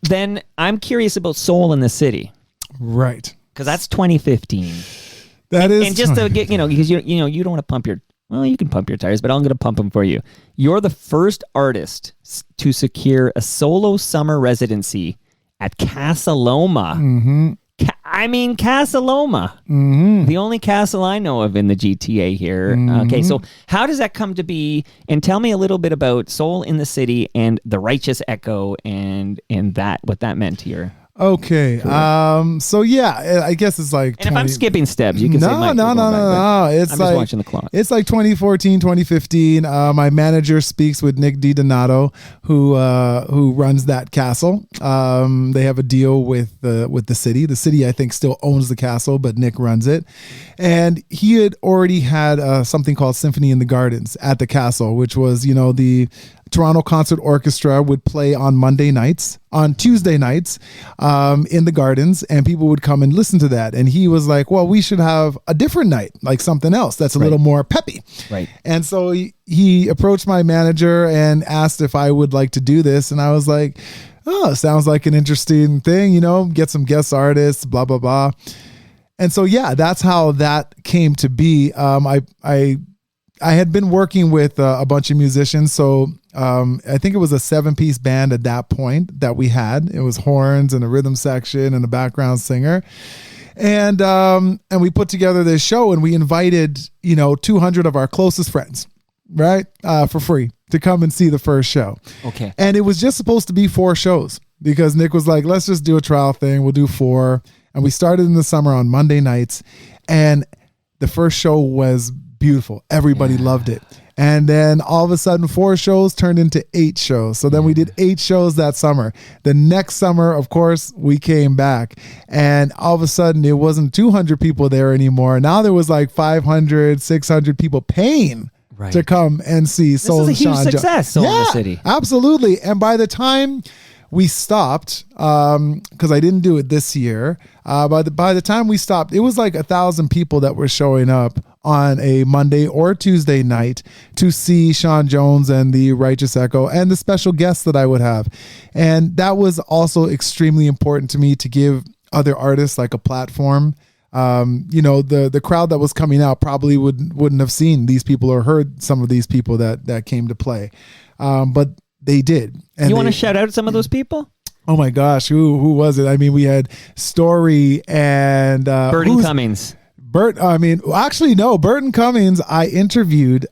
Speaker 2: Then I'm curious about Soul in the City.
Speaker 3: Right.
Speaker 2: Because that's 2015.
Speaker 3: That is,
Speaker 2: And just to get, because you don't want to pump your, well, you can pump your tires, but I'm going to pump them for you. You're the first artist to secure a solo summer residency at Casa Loma.
Speaker 3: Mm-hmm.
Speaker 2: Casa Loma, the only castle I know of in the GTA here. Okay, so how does that come to be? And tell me a little bit about Soul in the City and the Righteous Echo and that what that meant to your.
Speaker 3: Okay. So yeah, I guess it's like.
Speaker 2: And if I'm skipping steps, you can say Mike,
Speaker 3: no. It's
Speaker 2: I'm
Speaker 3: like
Speaker 2: just watching the clock.
Speaker 3: It's like 2014, 2015. My manager speaks with Nick DiDonato, who runs that castle. They have a deal with the city. The city, I think, still owns the castle, but Nick runs it. And he had already had something called Symphony in the Gardens at the castle, which was the Toronto Concert Orchestra would play on Tuesday nights in the gardens, and people would come and listen to that. And he was like, well, we should have a different night, like something else that's a little more peppy.
Speaker 2: Right.
Speaker 3: And so he approached my manager and asked if I would like to do this. And I was like, oh, sounds like an interesting thing, get some guest artists, blah, blah, blah. And so, yeah, that's how that came to be. I had been working with a bunch of musicians. So I think it was a 7-piece band at that point that we had. It was horns and a rhythm section and a background singer. And we put together this show, and we invited, 200 of our closest friends, right? For free to come and see the first show.
Speaker 2: Okay.
Speaker 3: And it was just supposed to be 4 shows because Nick was like, let's just do a trial thing. We'll do 4. And we started in the summer on Monday nights. And the first show was beautiful. Everybody loved it. And then all of a sudden 4 shows turned into 8 shows. So then we did 8 shows that summer. The next summer, of course, we came back, and all of a sudden it wasn't 200 people there anymore. Now there was like 500, 600 people paying to come and see Soul
Speaker 2: This is a huge success, Soul in the City.
Speaker 3: Absolutely. And by the time we stopped, because I didn't do it this year, by the time we stopped, it was like 1,000 people that were showing up on a Monday or Tuesday night to see Sean Jones and the Righteous Echo and the special guests that I would have. And that was also extremely important to me, to give other artists like a platform. The crowd that was coming out probably wouldn't have seen these people or heard some of these people that came to play. But they did. And
Speaker 2: you want to shout out some of those people?
Speaker 3: Oh my gosh, who was it? I mean, we had Story and
Speaker 2: Burton Cummings.
Speaker 3: Burton Cummings I interviewed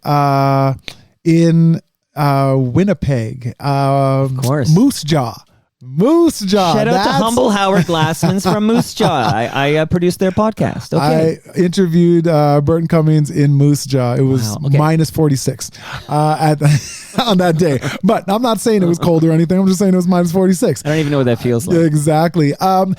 Speaker 3: in Winnipeg.
Speaker 2: Of course.
Speaker 3: Moose Jaw.
Speaker 2: Shout out to Humble Howard Glassmans from Moose Jaw. I produced their podcast. Okay.
Speaker 3: I interviewed Burton Cummings in Moose Jaw. It was minus 46 on that day. But I'm not saying it was cold or anything. I'm just saying it was minus 46.
Speaker 2: I don't even know what that feels like.
Speaker 3: Exactly.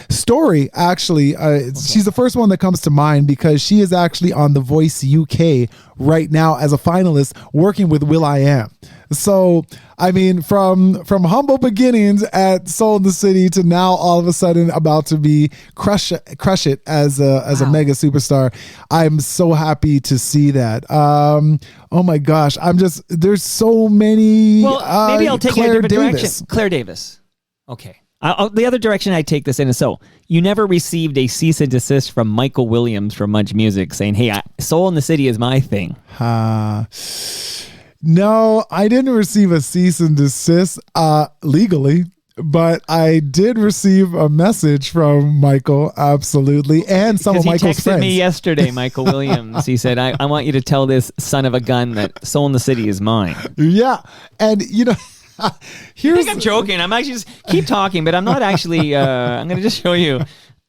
Speaker 3: Story, actually, she's the first one that comes to mind because she is actually on The Voice UK right now as a finalist working with Will.i.am. So, I mean, from humble beginnings at Soul in the City to now all of a sudden about to be crush it as a mega superstar. I'm so happy to see that. Oh my gosh, there's so many.
Speaker 2: Well, maybe I'll take you in a different direction. Claire Davis. Okay. The other direction I take this in is, so you never received a cease and desist from Michael Williams from Munch Music saying, hey, Soul in the City is my thing.
Speaker 3: No, I didn't receive a cease and desist legally, but I did receive a message from Michael, absolutely, and some of Michael's friends.
Speaker 2: He texted me yesterday, Michael Williams. He said, I want you to tell this son of a gun that Soul in the City is mine.
Speaker 3: Yeah, and
Speaker 2: I think I'm joking. I'm actually just keep talking, but I'm not actually. I'm going to just show you.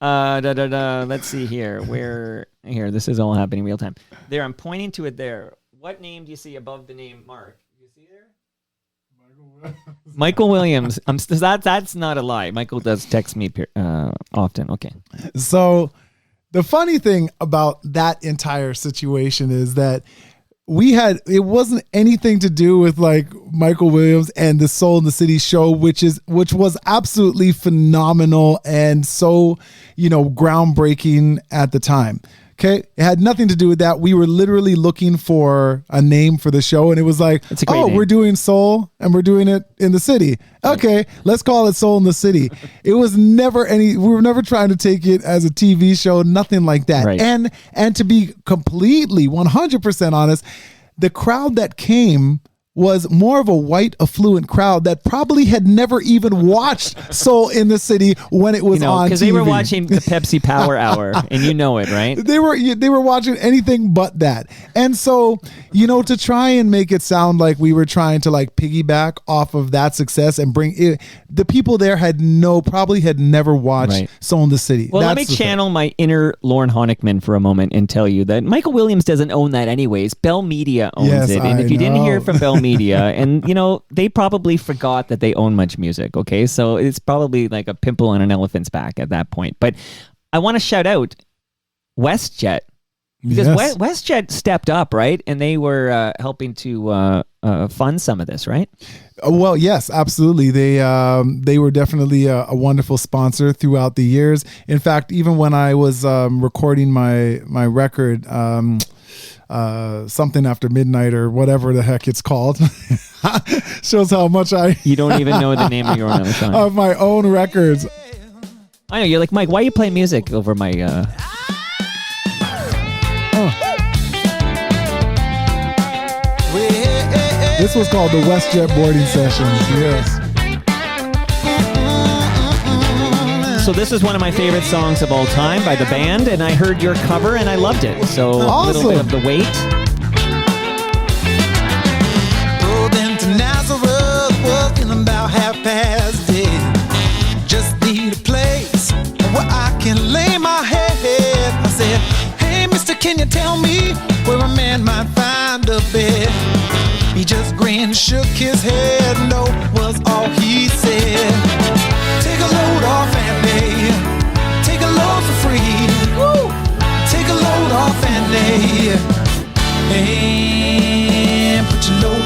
Speaker 2: Let's see here. Here, this is all happening real time. There, I'm pointing to it there. What name do you see above the name Mark? You see there? Michael Williams. That's not a lie. Michael does text me often. Okay.
Speaker 3: So the funny thing about that entire situation is that it wasn't anything to do with like Michael Williams and the Soul in the City show, which was absolutely phenomenal and so, groundbreaking at the time. Okay. It had nothing to do with that. We were literally looking for a name for the show. And it was like,
Speaker 2: It's a great name.
Speaker 3: we're doing soul and we're doing it in the city. Okay. Let's call it Soul in the City. It was never we were never trying to take it as a TV show, nothing like that.
Speaker 2: Right.
Speaker 3: And to be completely 100% honest, the crowd that came was more of a white affluent crowd that probably had never even watched Soul in the City when it was on TV.
Speaker 2: Because they were watching the Pepsi Power Hour, and you know it, right?
Speaker 3: They were watching anything but that. And so, to try and make it sound like we were trying to like piggyback off of that success and bring it, the people there probably had never watched
Speaker 2: Right.
Speaker 3: Soul in the City.
Speaker 2: Well, let
Speaker 3: That's
Speaker 2: me
Speaker 3: the thing.
Speaker 2: channel my inner Lorne Honickman for a moment and tell you that Michael Williams doesn't own that anyways. Bell Media owns
Speaker 3: Yes,
Speaker 2: it. And
Speaker 3: I
Speaker 2: if you didn't
Speaker 3: know.
Speaker 2: hear from Bell Media, and they probably forgot that they own Much Music, okay? So it's probably like a pimple on an elephant's back at that point. But I want to shout out WestJet. Because
Speaker 3: Yes.
Speaker 2: WestJet stepped up, right? And they were helping to fund some of this, right?
Speaker 3: Well, yes, absolutely. They were definitely a wonderful sponsor throughout the years. In fact, even when I was recording my record, Something After Midnight or whatever the heck it's called, shows how much
Speaker 2: You don't even know the name of your own song.
Speaker 3: of my own records.
Speaker 2: I know, you're like, Mike, why you play music over my...
Speaker 3: This was called the WestJet Boarding Sessions. Yes.
Speaker 2: So this is one of my favorite songs of all time by the band, and I heard your cover and I loved it. So a little bit
Speaker 3: Awesome.
Speaker 2: of The Weight.
Speaker 4: Pulled into Nazareth, walking about 10:30. Just need a place where I can lay my head. I said, hey, mister, can you tell me where a man might find a bed? He just grinned, shook his head, no was all he said. Take a load off and lay, take a load for free. Woo! Take a load off and lay. And put your load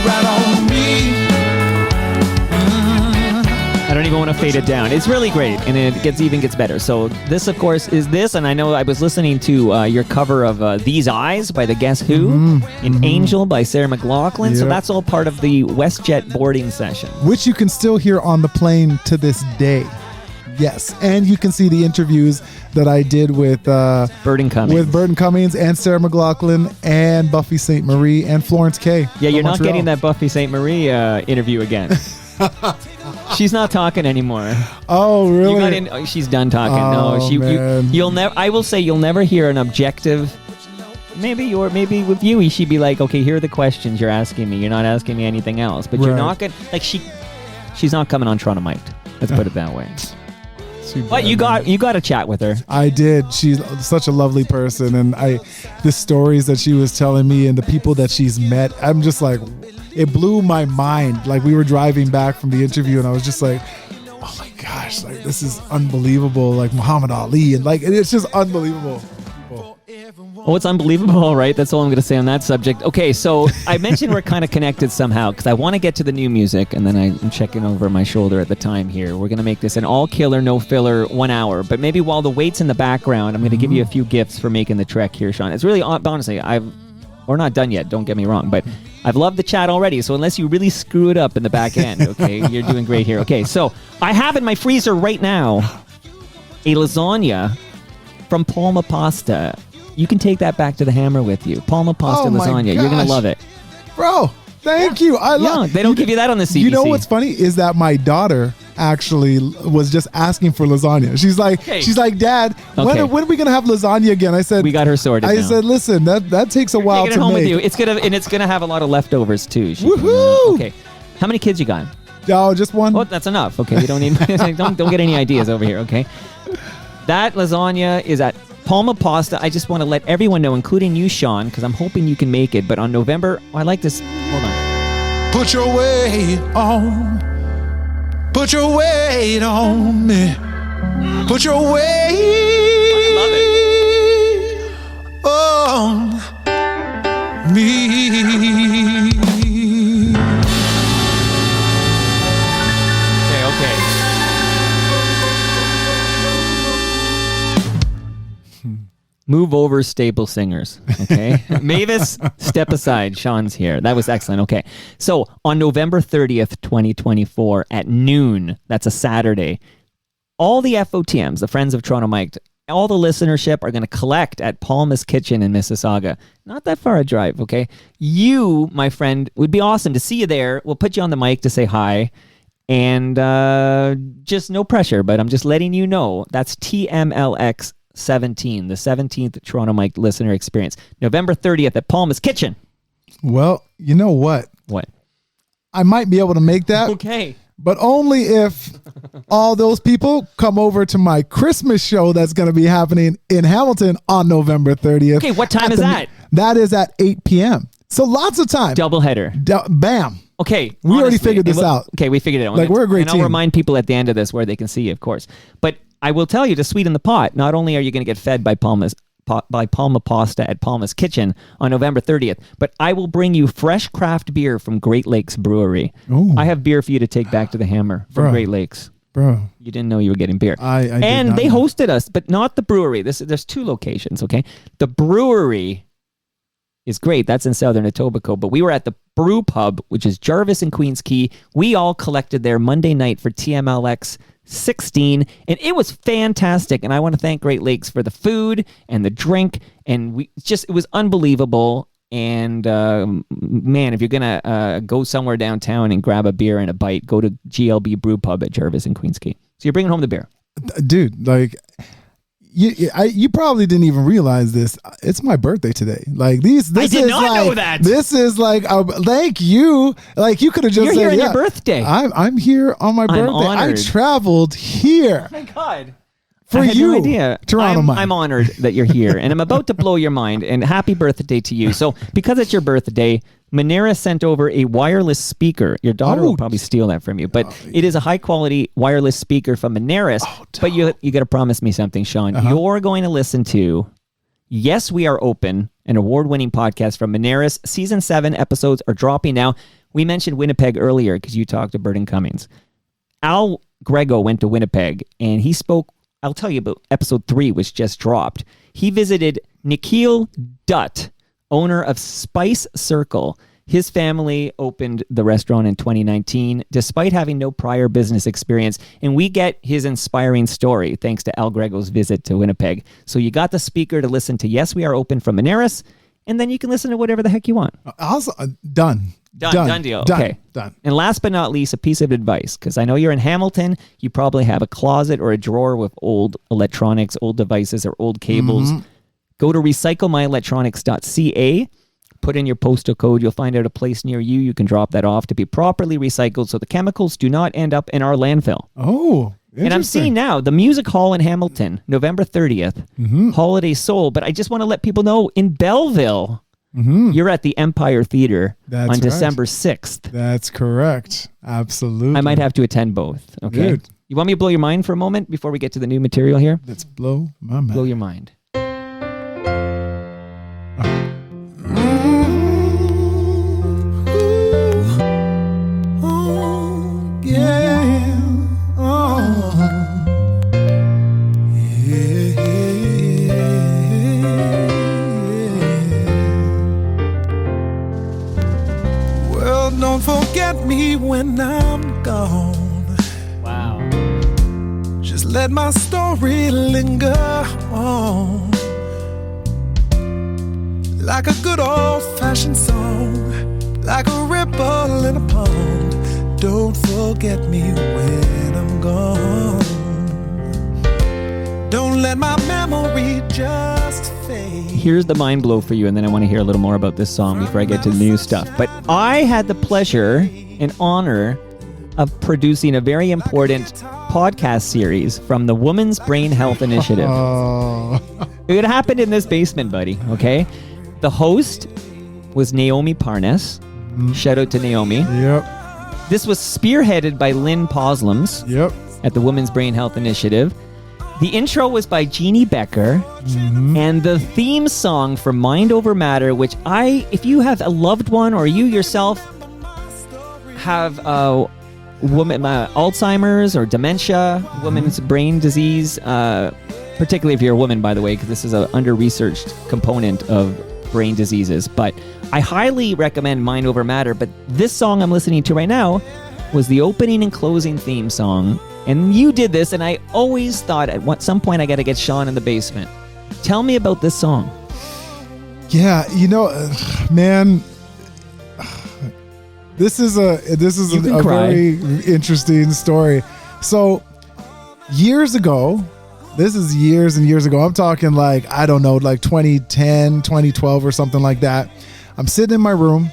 Speaker 4: right on me.
Speaker 2: I don't even want to fade it down. It's really great, and it gets better. So this, of course, is this, and I know I was listening to your cover of These Eyes by the Guess Who, and Angel by Sarah McLachlan. So
Speaker 3: Yep.
Speaker 2: that's all part of the WestJet boarding session.
Speaker 3: Which you can still hear on the plane to this day. Yes. And you can see the interviews that I did with
Speaker 2: Burden Cummings.
Speaker 3: with Burton Cummings and Sarah McLachlan and Buffy St. Marie and Florence K.
Speaker 2: Yeah, you're
Speaker 3: from
Speaker 2: not
Speaker 3: Montreal.
Speaker 2: getting that Buffy St. Marie interview again. She's not talking anymore.
Speaker 3: Oh, really?
Speaker 2: You got in, oh, she's done talking.
Speaker 3: Oh,
Speaker 2: No,
Speaker 3: man.
Speaker 2: you'll never. I will say you'll never hear an objective. Maybe with you, she'd be like, okay, here are the questions you're asking me. You're not asking me anything else. But you're
Speaker 3: Right.
Speaker 2: not gonna like she's not coming on Toronto Mike. Let's put it that way.
Speaker 3: Too
Speaker 2: But
Speaker 3: bad,
Speaker 2: you
Speaker 3: man.
Speaker 2: got a chat with her.
Speaker 3: I did. She's such a lovely person, and the stories that she was telling me and the people that she's met, I'm just like, it blew my mind. Like, we were driving back from the interview, and I was just like, oh my gosh, like, this is unbelievable. Like Muhammad Ali, and like, it's just unbelievable.
Speaker 2: Oh, it's unbelievable, right? That's all I'm going to say on that subject. Okay, so I mentioned we're kind of connected somehow because I want to get to the new music, and then I'm checking over my shoulder at the time here. We're going to make this an all-killer, no-filler 1 hour, but maybe while the wait's in the background, I'm going to give you a few gifts for making the trek here, Sean. It's really, honestly, we're not done yet, don't get me wrong, but I've loved the chat already, so unless you really screw it up in the back end, okay, you're doing great here. Okay, so I have in my freezer right now a lasagna from Palma Pasta. You can take that back to the Hammer with you. Palma Pasta
Speaker 3: Oh my
Speaker 2: lasagna. You're going
Speaker 3: gosh.
Speaker 2: to love it.
Speaker 3: Bro, thank you. I
Speaker 2: Yeah,
Speaker 3: love.
Speaker 2: they don't give you that on the CBC.
Speaker 3: You know what's funny is that my daughter actually was just asking for lasagna. She's like,
Speaker 2: Okay.
Speaker 3: Dad,
Speaker 2: Okay.
Speaker 3: when are we gonna have lasagna again? I said,
Speaker 2: We got her sorted
Speaker 3: I
Speaker 2: now.
Speaker 3: said, listen, that takes a while
Speaker 2: Take it
Speaker 3: to
Speaker 2: home
Speaker 3: make.
Speaker 2: with you. It's gonna have a lot of leftovers too.
Speaker 3: Woohoo!
Speaker 2: Okay. How many kids you got?
Speaker 3: Oh, just one.
Speaker 2: Well, that's enough. Okay, you don't need don't get any ideas over here. Okay. That lasagna is at Palma Pasta. I just want to let everyone know, including you, Sean, because I'm hoping you can make it. But on November, I like this. Hold on.
Speaker 4: Put your weight on. Put your weight on me. Put your weight on me.
Speaker 2: Okay. Move over, staple singers. Okay. Mavis, step aside. Sean's here. That was excellent. Okay. So on November 30th, 2024 at noon, that's a Saturday, all the FOTMs, the Friends of Toronto Mike, all the listenership are going to collect at Palma's Kitchen in Mississauga. Not that far a drive, okay? You, my friend, would be awesome to see you there. We'll put you on the mic to say hi. And just no pressure, but I'm just letting you know that's TMLX 17, the 17th Toronto Mike listener experience. November 30th at Palma's Kitchen.
Speaker 3: Well, you know what?
Speaker 2: What?
Speaker 3: I might be able to make that.
Speaker 2: Okay.
Speaker 3: But only if all those people come over to my Christmas show that's going to be happening in Hamilton on November 30th.
Speaker 2: Okay, what time is that?
Speaker 3: That is at 8 p.m. So lots of time.
Speaker 2: Doubleheader.
Speaker 3: Bam.
Speaker 2: Okay.
Speaker 3: We already figured this out.
Speaker 2: Okay, we figured it out.
Speaker 3: Like, we're a great
Speaker 2: and
Speaker 3: team.
Speaker 2: I'll remind people at the end of this where they can see you, of course. But I will tell you to sweeten the pot. Not only are you going to get fed by Palma Pasta at Palma's Kitchen on November 30th, but I will bring you fresh craft beer from Great Lakes Brewery.
Speaker 3: Ooh.
Speaker 2: I have beer for you to take back to the Hammer from
Speaker 3: Bro.
Speaker 2: Great Lakes.
Speaker 3: Bro.
Speaker 2: You didn't know you were getting beer.
Speaker 3: I did
Speaker 2: and
Speaker 3: not
Speaker 2: they
Speaker 3: know.
Speaker 2: hosted us, but not the brewery. There's two locations, okay? The brewery is great. That's in Southern Etobicoke, but we were at the Brew Pub, which is Jarvis and Queens Quay. We all collected there Monday night for TMLX 16, and it was fantastic. And I want to thank Great Lakes for the food and the drink, and it was unbelievable. And man, if you're gonna go somewhere downtown and grab a beer and a bite, go to GLB Brew Pub at Jarvis and Queens Quay. So you're bringing home the beer,
Speaker 3: Dude, like, you probably didn't even realize this. It's my birthday today. Like, this
Speaker 2: I did
Speaker 3: is
Speaker 2: not
Speaker 3: like,
Speaker 2: know that.
Speaker 3: This is like, thank you. Like, you could have just
Speaker 2: You're
Speaker 3: said,
Speaker 2: here on
Speaker 3: yeah,
Speaker 2: your birthday.
Speaker 3: I'm here on my birthday.
Speaker 2: honored.
Speaker 3: I traveled here
Speaker 2: Oh my God.
Speaker 3: for
Speaker 2: I had
Speaker 3: you,
Speaker 2: no idea.
Speaker 3: Toronto Mike.
Speaker 2: I'm honored that you're here, and I'm about to blow your mind. And happy birthday to you. So, because it's your birthday, Monera sent over a wireless speaker. Your daughter will probably steal that from you, but it is a high quality wireless speaker from Moneris. But you got to promise me something, Sean. You're going to listen to Yes, We Are Open, an award-winning podcast from Moneris. Season 7 episodes are dropping now. We mentioned Winnipeg earlier because you talked to Burton Cummings. Al Grego went to Winnipeg, and he spoke. I'll tell you about episode 3, which just dropped. He visited Nikhil Dutt, owner of Spice Circle. His family opened the restaurant in 2019, despite having no prior business experience. And we get his inspiring story thanks to Al Grego's visit to Winnipeg. So you got the speaker to listen to Yes, We Are Open from Moneris, and then you can listen to whatever the heck you want.
Speaker 3: Also, done
Speaker 2: Done deal. Okay.
Speaker 3: Done.
Speaker 2: And last but not least, a piece of advice, because I know you're in Hamilton. You probably have a closet or a drawer with old electronics, old devices, or old cables. Go to recyclemyelectronics.ca. Put in your postal code. You'll find out a place near you. You can drop that off to be properly recycled so the chemicals do not end up in our landfill.
Speaker 3: Oh,
Speaker 2: And I'm seeing now the Music Hall in Hamilton, November 30th, Holiday Soul. But I just want to let people know in Belleville, you're at the Empire Theater
Speaker 3: That's
Speaker 2: on
Speaker 3: right.
Speaker 2: December 6th.
Speaker 3: That's correct. Absolutely.
Speaker 2: I might have to attend both. Okay.
Speaker 3: Dude.
Speaker 2: You want me to blow your mind for a moment before we get to the new material here?
Speaker 3: Let's blow my mind.
Speaker 2: Blow your mind.
Speaker 4: Oh, yeah. Oh, yeah. Well, don't forget me when I'm gone.
Speaker 2: Wow.
Speaker 4: Just let my story linger on, like a good old-fashioned song, like a ripple in a pond. Don't forget me when I'm gone. Don't let my memory just fade.
Speaker 2: Here's the mind blow for you, and then I want to hear a little more about this song before I get to the new stuff. But I had the pleasure and honor of producing a very important podcast series from the Women's Brain Health Initiative.
Speaker 3: Oh,
Speaker 2: It happened in this basement, buddy, okay? The host was Naomi Parnas. Shout out to Naomi.
Speaker 3: yep.
Speaker 2: This was spearheaded by Lynn Poslems
Speaker 3: Yep.
Speaker 2: at the Women's Brain Health Initiative. The intro was by Jeannie Becker, and the theme song for Mind Over Matter, which if you have a loved one or you yourself have Alzheimer's or dementia, women's brain disease, particularly if you're a woman, by the way, because this is an under-researched component of brain diseases. But I highly recommend Mind Over Matter. But this song I'm listening to right now was the opening and closing theme song. And you did this, and I always thought at some point I got to get Sean in the basement. Tell me about this song.
Speaker 3: Yeah, man, this is a very interesting story. So years ago, this is years and years ago. I'm talking like, I don't know, like 2010, 2012 or something like that. I'm sitting in my room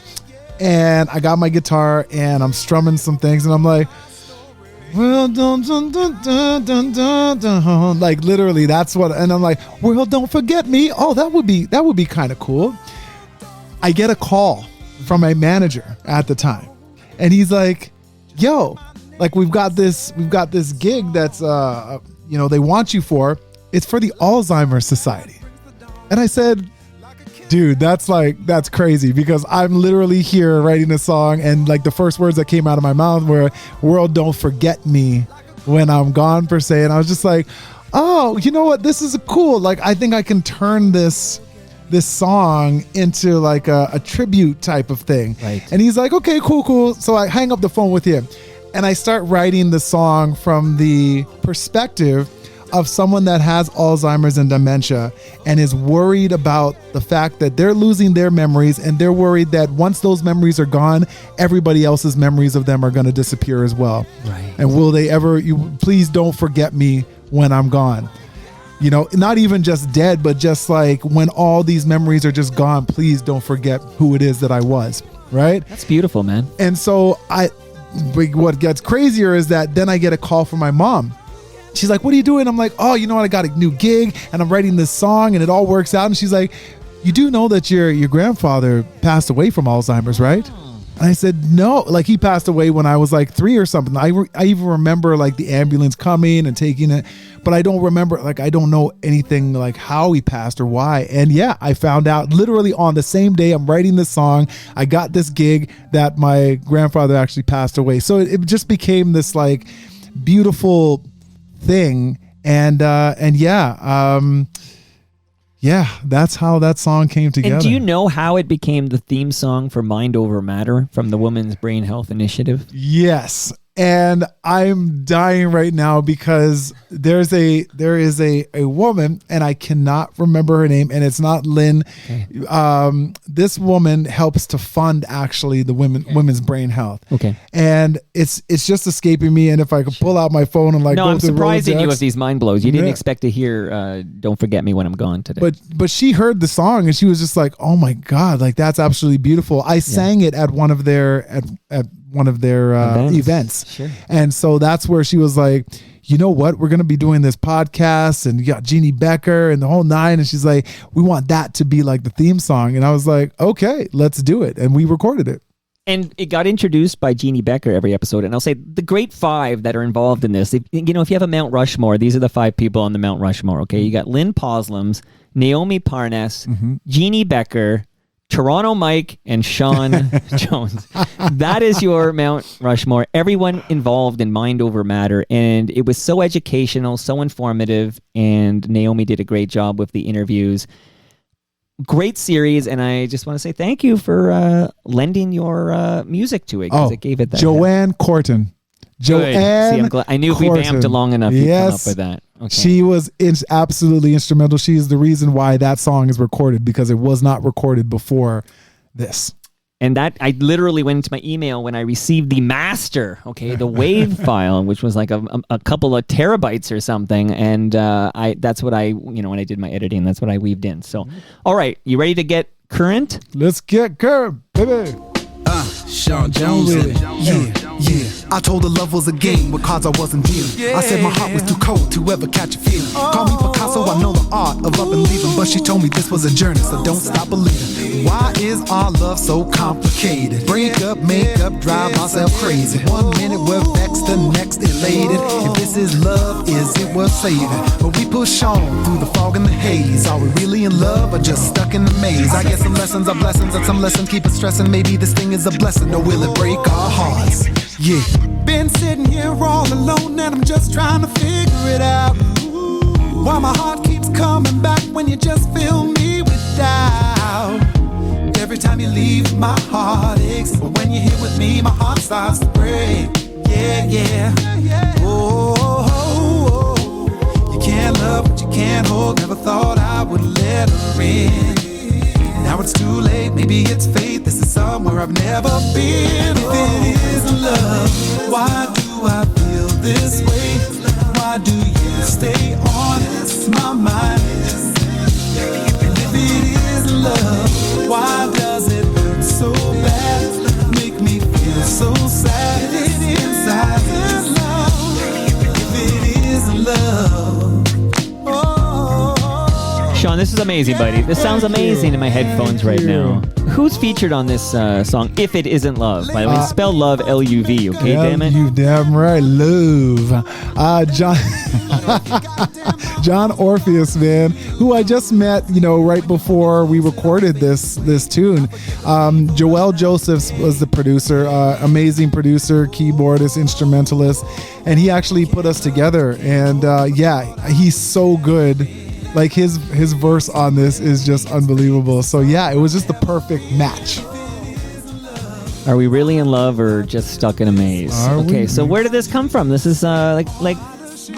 Speaker 3: and I got my guitar and I'm strumming some things and I'm like, well, dun, dun, dun, dun, dun, dun, dun. Like literally that's what, and I'm like, well, don't forget me. Oh, that would be kind of cool. I get a call from my manager at the time and he's like, yo, like we've got this gig that's, they want you for, it's for the Alzheimer's Society. And I said, dude, that's crazy because I'm literally here writing a song and like the first words that came out of my mouth were, world don't forget me when I'm gone, per se. And I was just like, oh, you know what? This is cool. Like, I think I can turn this song into like a tribute type of thing.
Speaker 2: Right.
Speaker 3: And he's like, okay, cool. So I hang up the phone with him and I start writing the song from the perspective of someone that has Alzheimer's and dementia and is worried about the fact that they're losing their memories and they're worried that once those memories are gone, everybody else's memories of them are going to disappear as well.
Speaker 2: Right.
Speaker 3: And will they ever, please don't forget me when I'm gone. Not even just dead, but just like when all these memories are just gone, please don't forget who it is that I was. Right.
Speaker 2: That's beautiful, man.
Speaker 3: And so what gets crazier is that then I get a call from my mom. She's like, what are you doing? I'm like, oh, you know what? I got a new gig and I'm writing this song and it all works out. And she's like, you do know that your grandfather passed away from Alzheimer's, right? And I said, no, like he passed away when I was like 3 or something. I even remember like the ambulance coming and taking it, but I don't remember, like, I don't know anything like how he passed or why. And yeah, I found out literally on the same day I'm writing this song, I got this gig that my grandfather actually passed away. So it just became this like beautiful thing. And that's how that song came together.
Speaker 2: And do you know how it became the theme song for Mind Over Matter from the Women's Brain Health Initiative?
Speaker 3: Yes. And I'm dying right now because there is a woman and I cannot remember her name and it's not Lynn. Okay. This woman helps to fund actually the women's brain health.
Speaker 2: Okay.
Speaker 3: And it's just escaping me. And if I could pull out my phone and like,
Speaker 2: no,
Speaker 3: go
Speaker 2: I'm
Speaker 3: through
Speaker 2: surprising you
Speaker 3: Rolodex,
Speaker 2: with these mind blows. You didn't expect to hear "Don't Forget Me When I'm Gone" today.
Speaker 3: But she heard the song and she was just like, oh my God, like that's absolutely beautiful. I sang it at one of their at one of their events.
Speaker 2: Sure.
Speaker 3: And so that's where she was like, you know what, we're going to be doing this podcast and you got Jeannie Becker and the whole nine. And she's like, we want that to be like the theme song. And I was like, okay, let's do it. And we recorded it.
Speaker 2: And it got introduced by Jeannie Becker every episode. And I'll say the great five that are involved in this, if you have a Mount Rushmore, these are the 5 people on the Mount Rushmore. Okay. You got Lynn Poslams, Naomi Parnas, Jeannie Becker, Toronto Mike, and Sean Jones. That is your Mount Rushmore. Everyone involved in Mind Over Matter. And it was so educational, so informative. And Naomi did a great job with the interviews. Great series. And I just want to say thank you for lending your music to it. Because it gave it that.
Speaker 3: Joanne Corton. Joanne.
Speaker 2: See, I'm glad. I knew if we vamped along enough, you'd come up with that. Okay.
Speaker 3: She was absolutely instrumental. She is the reason why that song is recorded because it was not recorded before this.
Speaker 2: And that I literally went into my email when I received the master, the WAV file, which was like a couple of terabytes or something. And that's what when I did my editing, that's what I weaved in. So, all right, you ready to get current?
Speaker 3: Let's get current, baby.
Speaker 1: Sean Jones. Yeah. I told her love was a game with cards I wasn't dealing. I said my heart was too cold to ever catch a feeling. Call me Picasso, I know the art of up and leaving, but she told me this was a journey, so don't stop believing. Why is our love so complicated? Break up, make up, drive ourselves crazy. 1 minute we're vexed, the next elated. If this is love, is it worth saving? But we push on through the fog and the haze. Are we really in love or just stuck in the maze? I guess some lessons are blessings and some lessons keep us stressing. Maybe this thing is a blessing, or will it break our hearts? Yeah. Been sitting here all alone and I'm just trying to figure it out. Ooh.
Speaker 4: Why my heart keeps coming back when you just fill me with doubt. Every time you leave, my heart aches. But when you're here with me, my heart starts to break. Yeah, yeah. Oh, you can't love what you can't hold. Never thought I would let her in. Now it's too late, maybe it's fate. This is somewhere I've never been. If it isn't love, why do I feel this way? Why do you stay on my mind? And if it isn't love, why does it hurt so bad? Make me feel so sad inside this love. If it isn't love,
Speaker 2: Sean, this is amazing, buddy. This sounds amazing in my headphones right now. Who's featured on this song, If It Isn't Love? By the way, spell love L-U-V, okay, damn it?
Speaker 3: You damn right, love. John Orpheus, man, who I just met, right before we recorded this tune. Joel Josephs was the producer, amazing producer, keyboardist, instrumentalist, and he actually put us together. And he's so good. Like his verse on this is just unbelievable. So yeah, it was just the perfect match.
Speaker 2: Are we really in love or just stuck in a maze? So where did this come from? This is like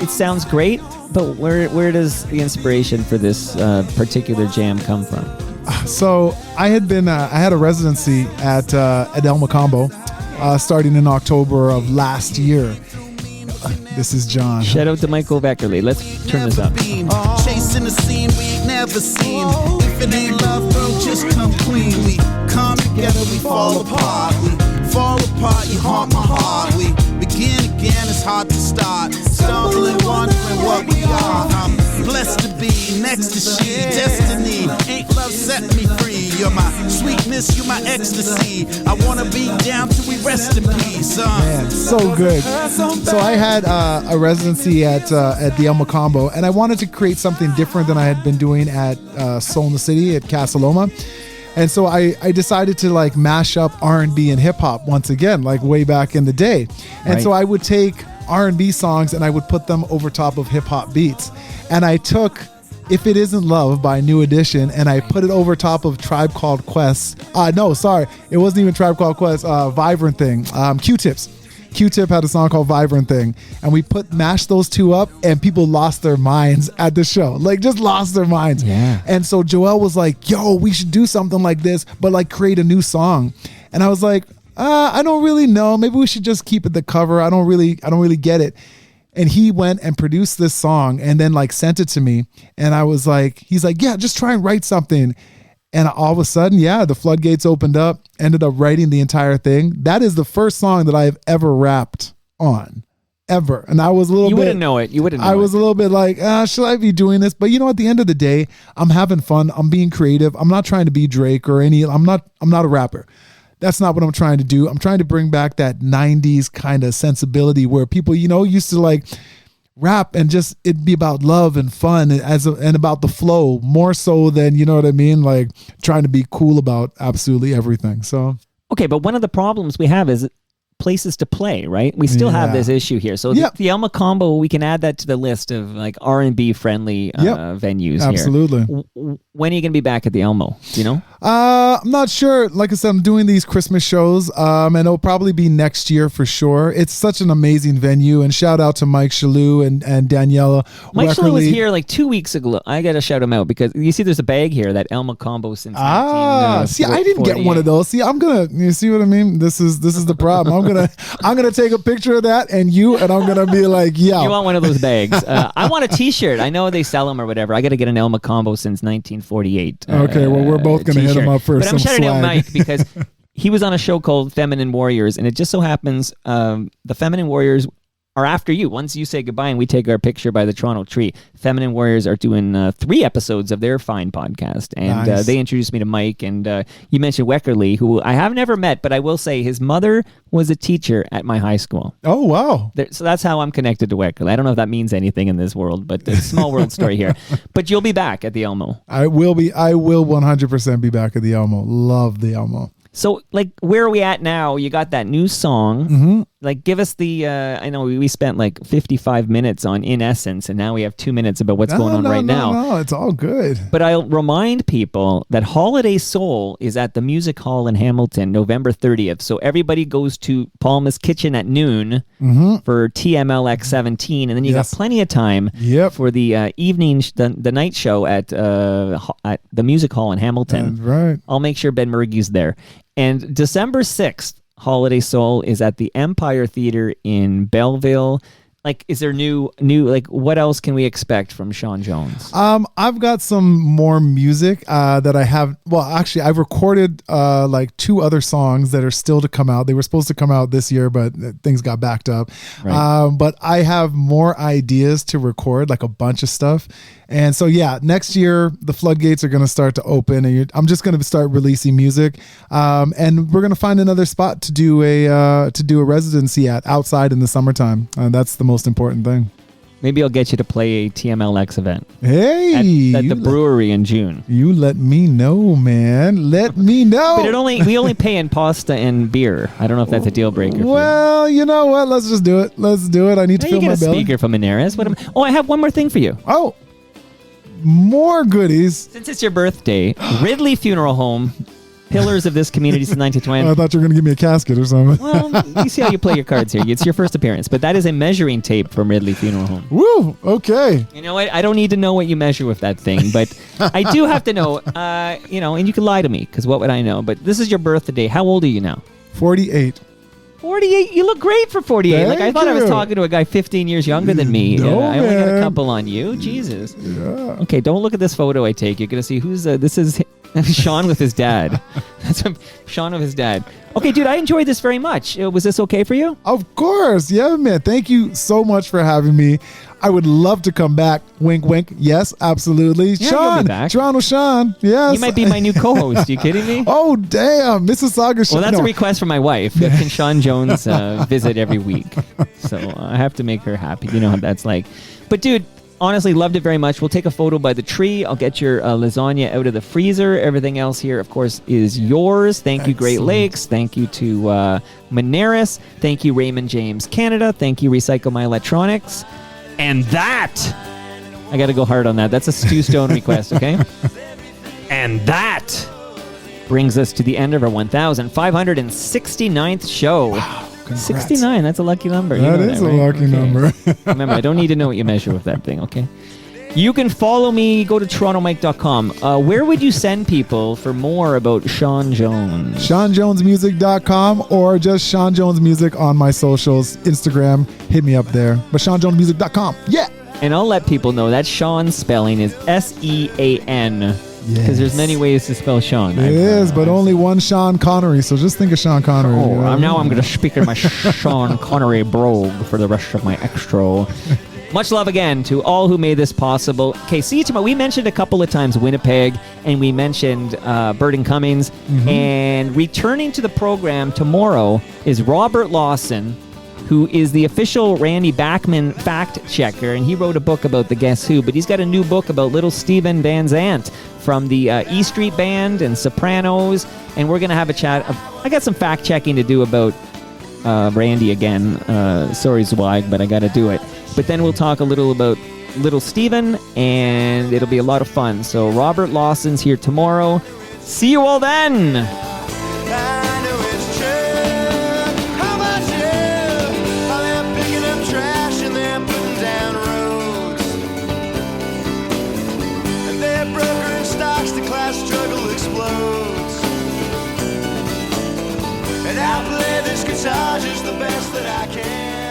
Speaker 2: it sounds great, but where does the inspiration for this particular jam come from?
Speaker 3: So I had a residency at El Macombo starting in October of last year. This is John.
Speaker 2: Shout out to Michael Beckerly. Let's turn this up.
Speaker 6: Chasing the scene we ain't never seen. If it ain't love, girl, just come clean. We come together, we fall apart. We fall apart, you haunt my heart. We begin again, it's hard to start. Stumbling, wondering what we are. I'm blessed to be next to she. Destiny, ain't love set me free. You're my sweetness, you're my ecstasy. I wanna be down till we rest in peace.
Speaker 3: Man, so good. So I had a residency at the El Macombo, and I wanted to create something different than I had been doing at Soul in the City at Casa Loma. And so I decided to like mash up R&B and hip hop once again, like way back in the day. And so I would take R&B songs and I would put them over top of hip hop beats. And I took If It Isn't Love by New Edition and I put it over top of Tribe Called Quest. It wasn't even Tribe Called Quest. Vibrant Thing. Q-Tips. Q-Tip had a song called Vibrant Thing, and we mashed those two up, and people lost their minds at the show. Like, just lost their minds.
Speaker 2: Yeah.
Speaker 3: And so Joel was like, yo, we should do something like this, but like create a new song. And I was like, I don't really know. Maybe we should just keep it the cover. I don't really get it. And he went and produced this song and then like sent it to me. And I was like, he's like, yeah, just try and write something. And all of a sudden, the floodgates opened up, ended up writing the entire thing. That is the first song that I've ever rapped on, ever. And I was a little bit...
Speaker 2: You wouldn't know it.
Speaker 3: I was a little bit like, should I be doing this? But at the end of the day, I'm having fun. I'm being creative. I'm not trying to be Drake or I'm not a rapper. That's not what I'm trying to do. I'm trying to bring back that 90s kind of sensibility where people, used to like rap and just it'd be about love and fun and about the flow more so than, you know what I mean, like trying to be cool about absolutely everything. So
Speaker 2: okay, but one of the problems we have is places to play, right? We still have this issue here. So the El Macombo, we can add that to the list of like R&B friendly venues here.
Speaker 3: Absolutely.
Speaker 2: When are you going to be back at the Elmo? Do you know?
Speaker 3: I'm not sure. Like I said, I'm doing these Christmas shows, and it'll probably be next year for sure. It's such an amazing venue, and shout out to Mike Shalou and Daniela.
Speaker 2: Mike Shalou was here like 2 weeks ago. I got to shout him out because you see there's a bag here that El Macombo since
Speaker 3: see, I didn't get one of those. See, you see what I mean? This is the problem. I'm gonna take a picture of that and I'm gonna be like, yeah.
Speaker 2: You want one of those bags? I want a T-shirt. I know they sell them or whatever. I got to get an El Macombo since 1948.
Speaker 3: Okay, well we're both gonna hit him up for
Speaker 2: but
Speaker 3: some swag.
Speaker 2: But I'm shouting out Mike because he was on a show called Feminine Warriors, and it just so happens the Feminine Warriors are after you. Once you say goodbye and we take our picture by the Toronto tree, Feminine Warriors are doing 3 episodes of their fine podcast. And
Speaker 3: Nice.
Speaker 2: They introduced me to Mike. And you mentioned Weckerly, who I have never met, but I will say his mother was a teacher at my high school.
Speaker 3: Oh, wow.
Speaker 2: So that's how I'm connected to Weckerly. I don't know if that means anything in this world, but it's a small world story here. But you'll be back at the Elmo.
Speaker 3: I will 100% be back at the Elmo. Love the Elmo.
Speaker 2: So, like, where are we at now? You got that new song.
Speaker 3: Mm-hmm.
Speaker 2: like give us the. I know we spent like 55 minutes on In Essence, and now we have 2 minutes about what's going on right now.
Speaker 3: No, it's all good.
Speaker 2: But I'll remind people that Holiday Soul is at the Music Hall in Hamilton, November 30th. So everybody goes to Palma's Kitchen at noon for TMLX 17, and then you got plenty of time for the evening, the night show at the Music Hall in Hamilton.
Speaker 3: That's right.
Speaker 2: I'll make sure Ben Murgie's there. And December 6th, Holiday Soul is at the Empire Theater in Belleville. Like, is there new, like, what else can we expect from Sean Jones?
Speaker 3: I've got some more music that I have. Well, actually, I've recorded like 2 other songs that are still to come out. They were supposed to come out this year, but things got backed up. Right. But I have more ideas to record, like a bunch of stuff. And so, yeah, next year, the floodgates are going to start to open, and I'm just going to start releasing music. And we're going to find another spot to do a residency at outside in the summertime. That's the most important thing.
Speaker 2: Maybe I'll get you to play a TMLX event.
Speaker 3: Hey,
Speaker 2: at the brewery in June.
Speaker 3: You let me know, man. Let me know.
Speaker 2: But we only pay in pasta and beer. I don't know if that's a deal breaker.
Speaker 3: Well, you know what? Let's just do it. Let's do it. I need to fill my belly.
Speaker 2: You get a speaker from Inaris. I have one more thing for you.
Speaker 3: Oh, more goodies.
Speaker 2: Since it's your birthday, Ridley Funeral Home, pillars of this community since 1920.
Speaker 3: I thought you were going to give me a casket or something.
Speaker 2: Well, you see how you play your cards here. It's your first appearance, but that is a measuring tape from Ridley Funeral Home.
Speaker 3: Woo, okay.
Speaker 2: You know what? I don't need to know what you measure with that thing, but I do have to know, and you can lie to me, because what would I know? But this is your birthday. How old are you now?
Speaker 3: 48.
Speaker 2: 48? You look great for 48.
Speaker 3: Thank
Speaker 2: I thought
Speaker 3: you.
Speaker 2: I was talking to a guy 15 years younger than me.
Speaker 3: No,
Speaker 2: I only got a
Speaker 3: man.
Speaker 2: couple on you. Jesus.
Speaker 3: Yeah.
Speaker 2: Okay, don't look at this photo I take. You're going to see this is Sean with his dad. That's Sean with his dad. Okay, dude, I enjoyed this very much. Was this okay for you?
Speaker 3: Of course. Yeah, man. Thank you so much for having me. I would love to come back. Wink, wink. Yes, absolutely.
Speaker 2: Yeah,
Speaker 3: Sean.
Speaker 2: you'll be back.
Speaker 3: Toronto Sean. Yes.
Speaker 2: You might be my new co-host. You kidding me?
Speaker 3: Oh, damn. Mississauga Sean.
Speaker 2: Well, that's a request from my wife. Can Sean Jones visit every week? So I have to make her happy. You know how that's like. But, dude, honestly, loved it very much. We'll take a photo by the tree. I'll get your lasagna out of the freezer. Everything else here, of course, is yours. Thank you, Great Lakes. Thank you to Moneris. Thank you, Raymond James Canada. Thank you, Recycle My Electronics. And that, I got to go hard on that. That's a Stu Stone request, okay? And that brings us to the end of our 1,569th show. Wow.
Speaker 3: Congrats.
Speaker 2: 69, that's a lucky number.
Speaker 3: That is a lucky number.
Speaker 2: Remember, I don't need to know what you measure with that thing, okay? You can follow me. Go to torontomike.com. Where would you send people for more about Sean Jones?
Speaker 3: SeanJonesMusic.com or just Sean Jones Music on my socials. Instagram, hit me up there. But SeanJonesMusic.com. Yeah.
Speaker 2: And I'll let people know that Sean's spelling is S-E-A-N. Because there's many ways to spell Sean.
Speaker 3: It is, but only one Sean Connery. So just think of Sean Connery.
Speaker 2: Oh, now I'm going to speak in my Sean Connery brogue for the rest of my extra. Much love again to all who made this possible. Okay, see you tomorrow. We mentioned a couple of times Winnipeg, and we mentioned Burton Cummings. Mm-hmm. And returning to the program tomorrow is Robert Lawson, who is the official Randy Bachman fact checker, and he wrote a book about the Guess Who, but he's got a new book about little Stephen Van Zandt from the E Street Band and Sopranos, and we're going to have a chat. I got some fact checking to do about Randy again. Sorry, Zweig, but I got to do it. But then we'll talk a little about little Stephen, and it'll be a lot of fun. So Robert Lawson's here tomorrow. See you all then!
Speaker 4: I know it's true. How about you? How they're picking up trash and they're putting down roads. And they're brokering stocks, the class struggle explodes. And I play this guitar just the best that I can.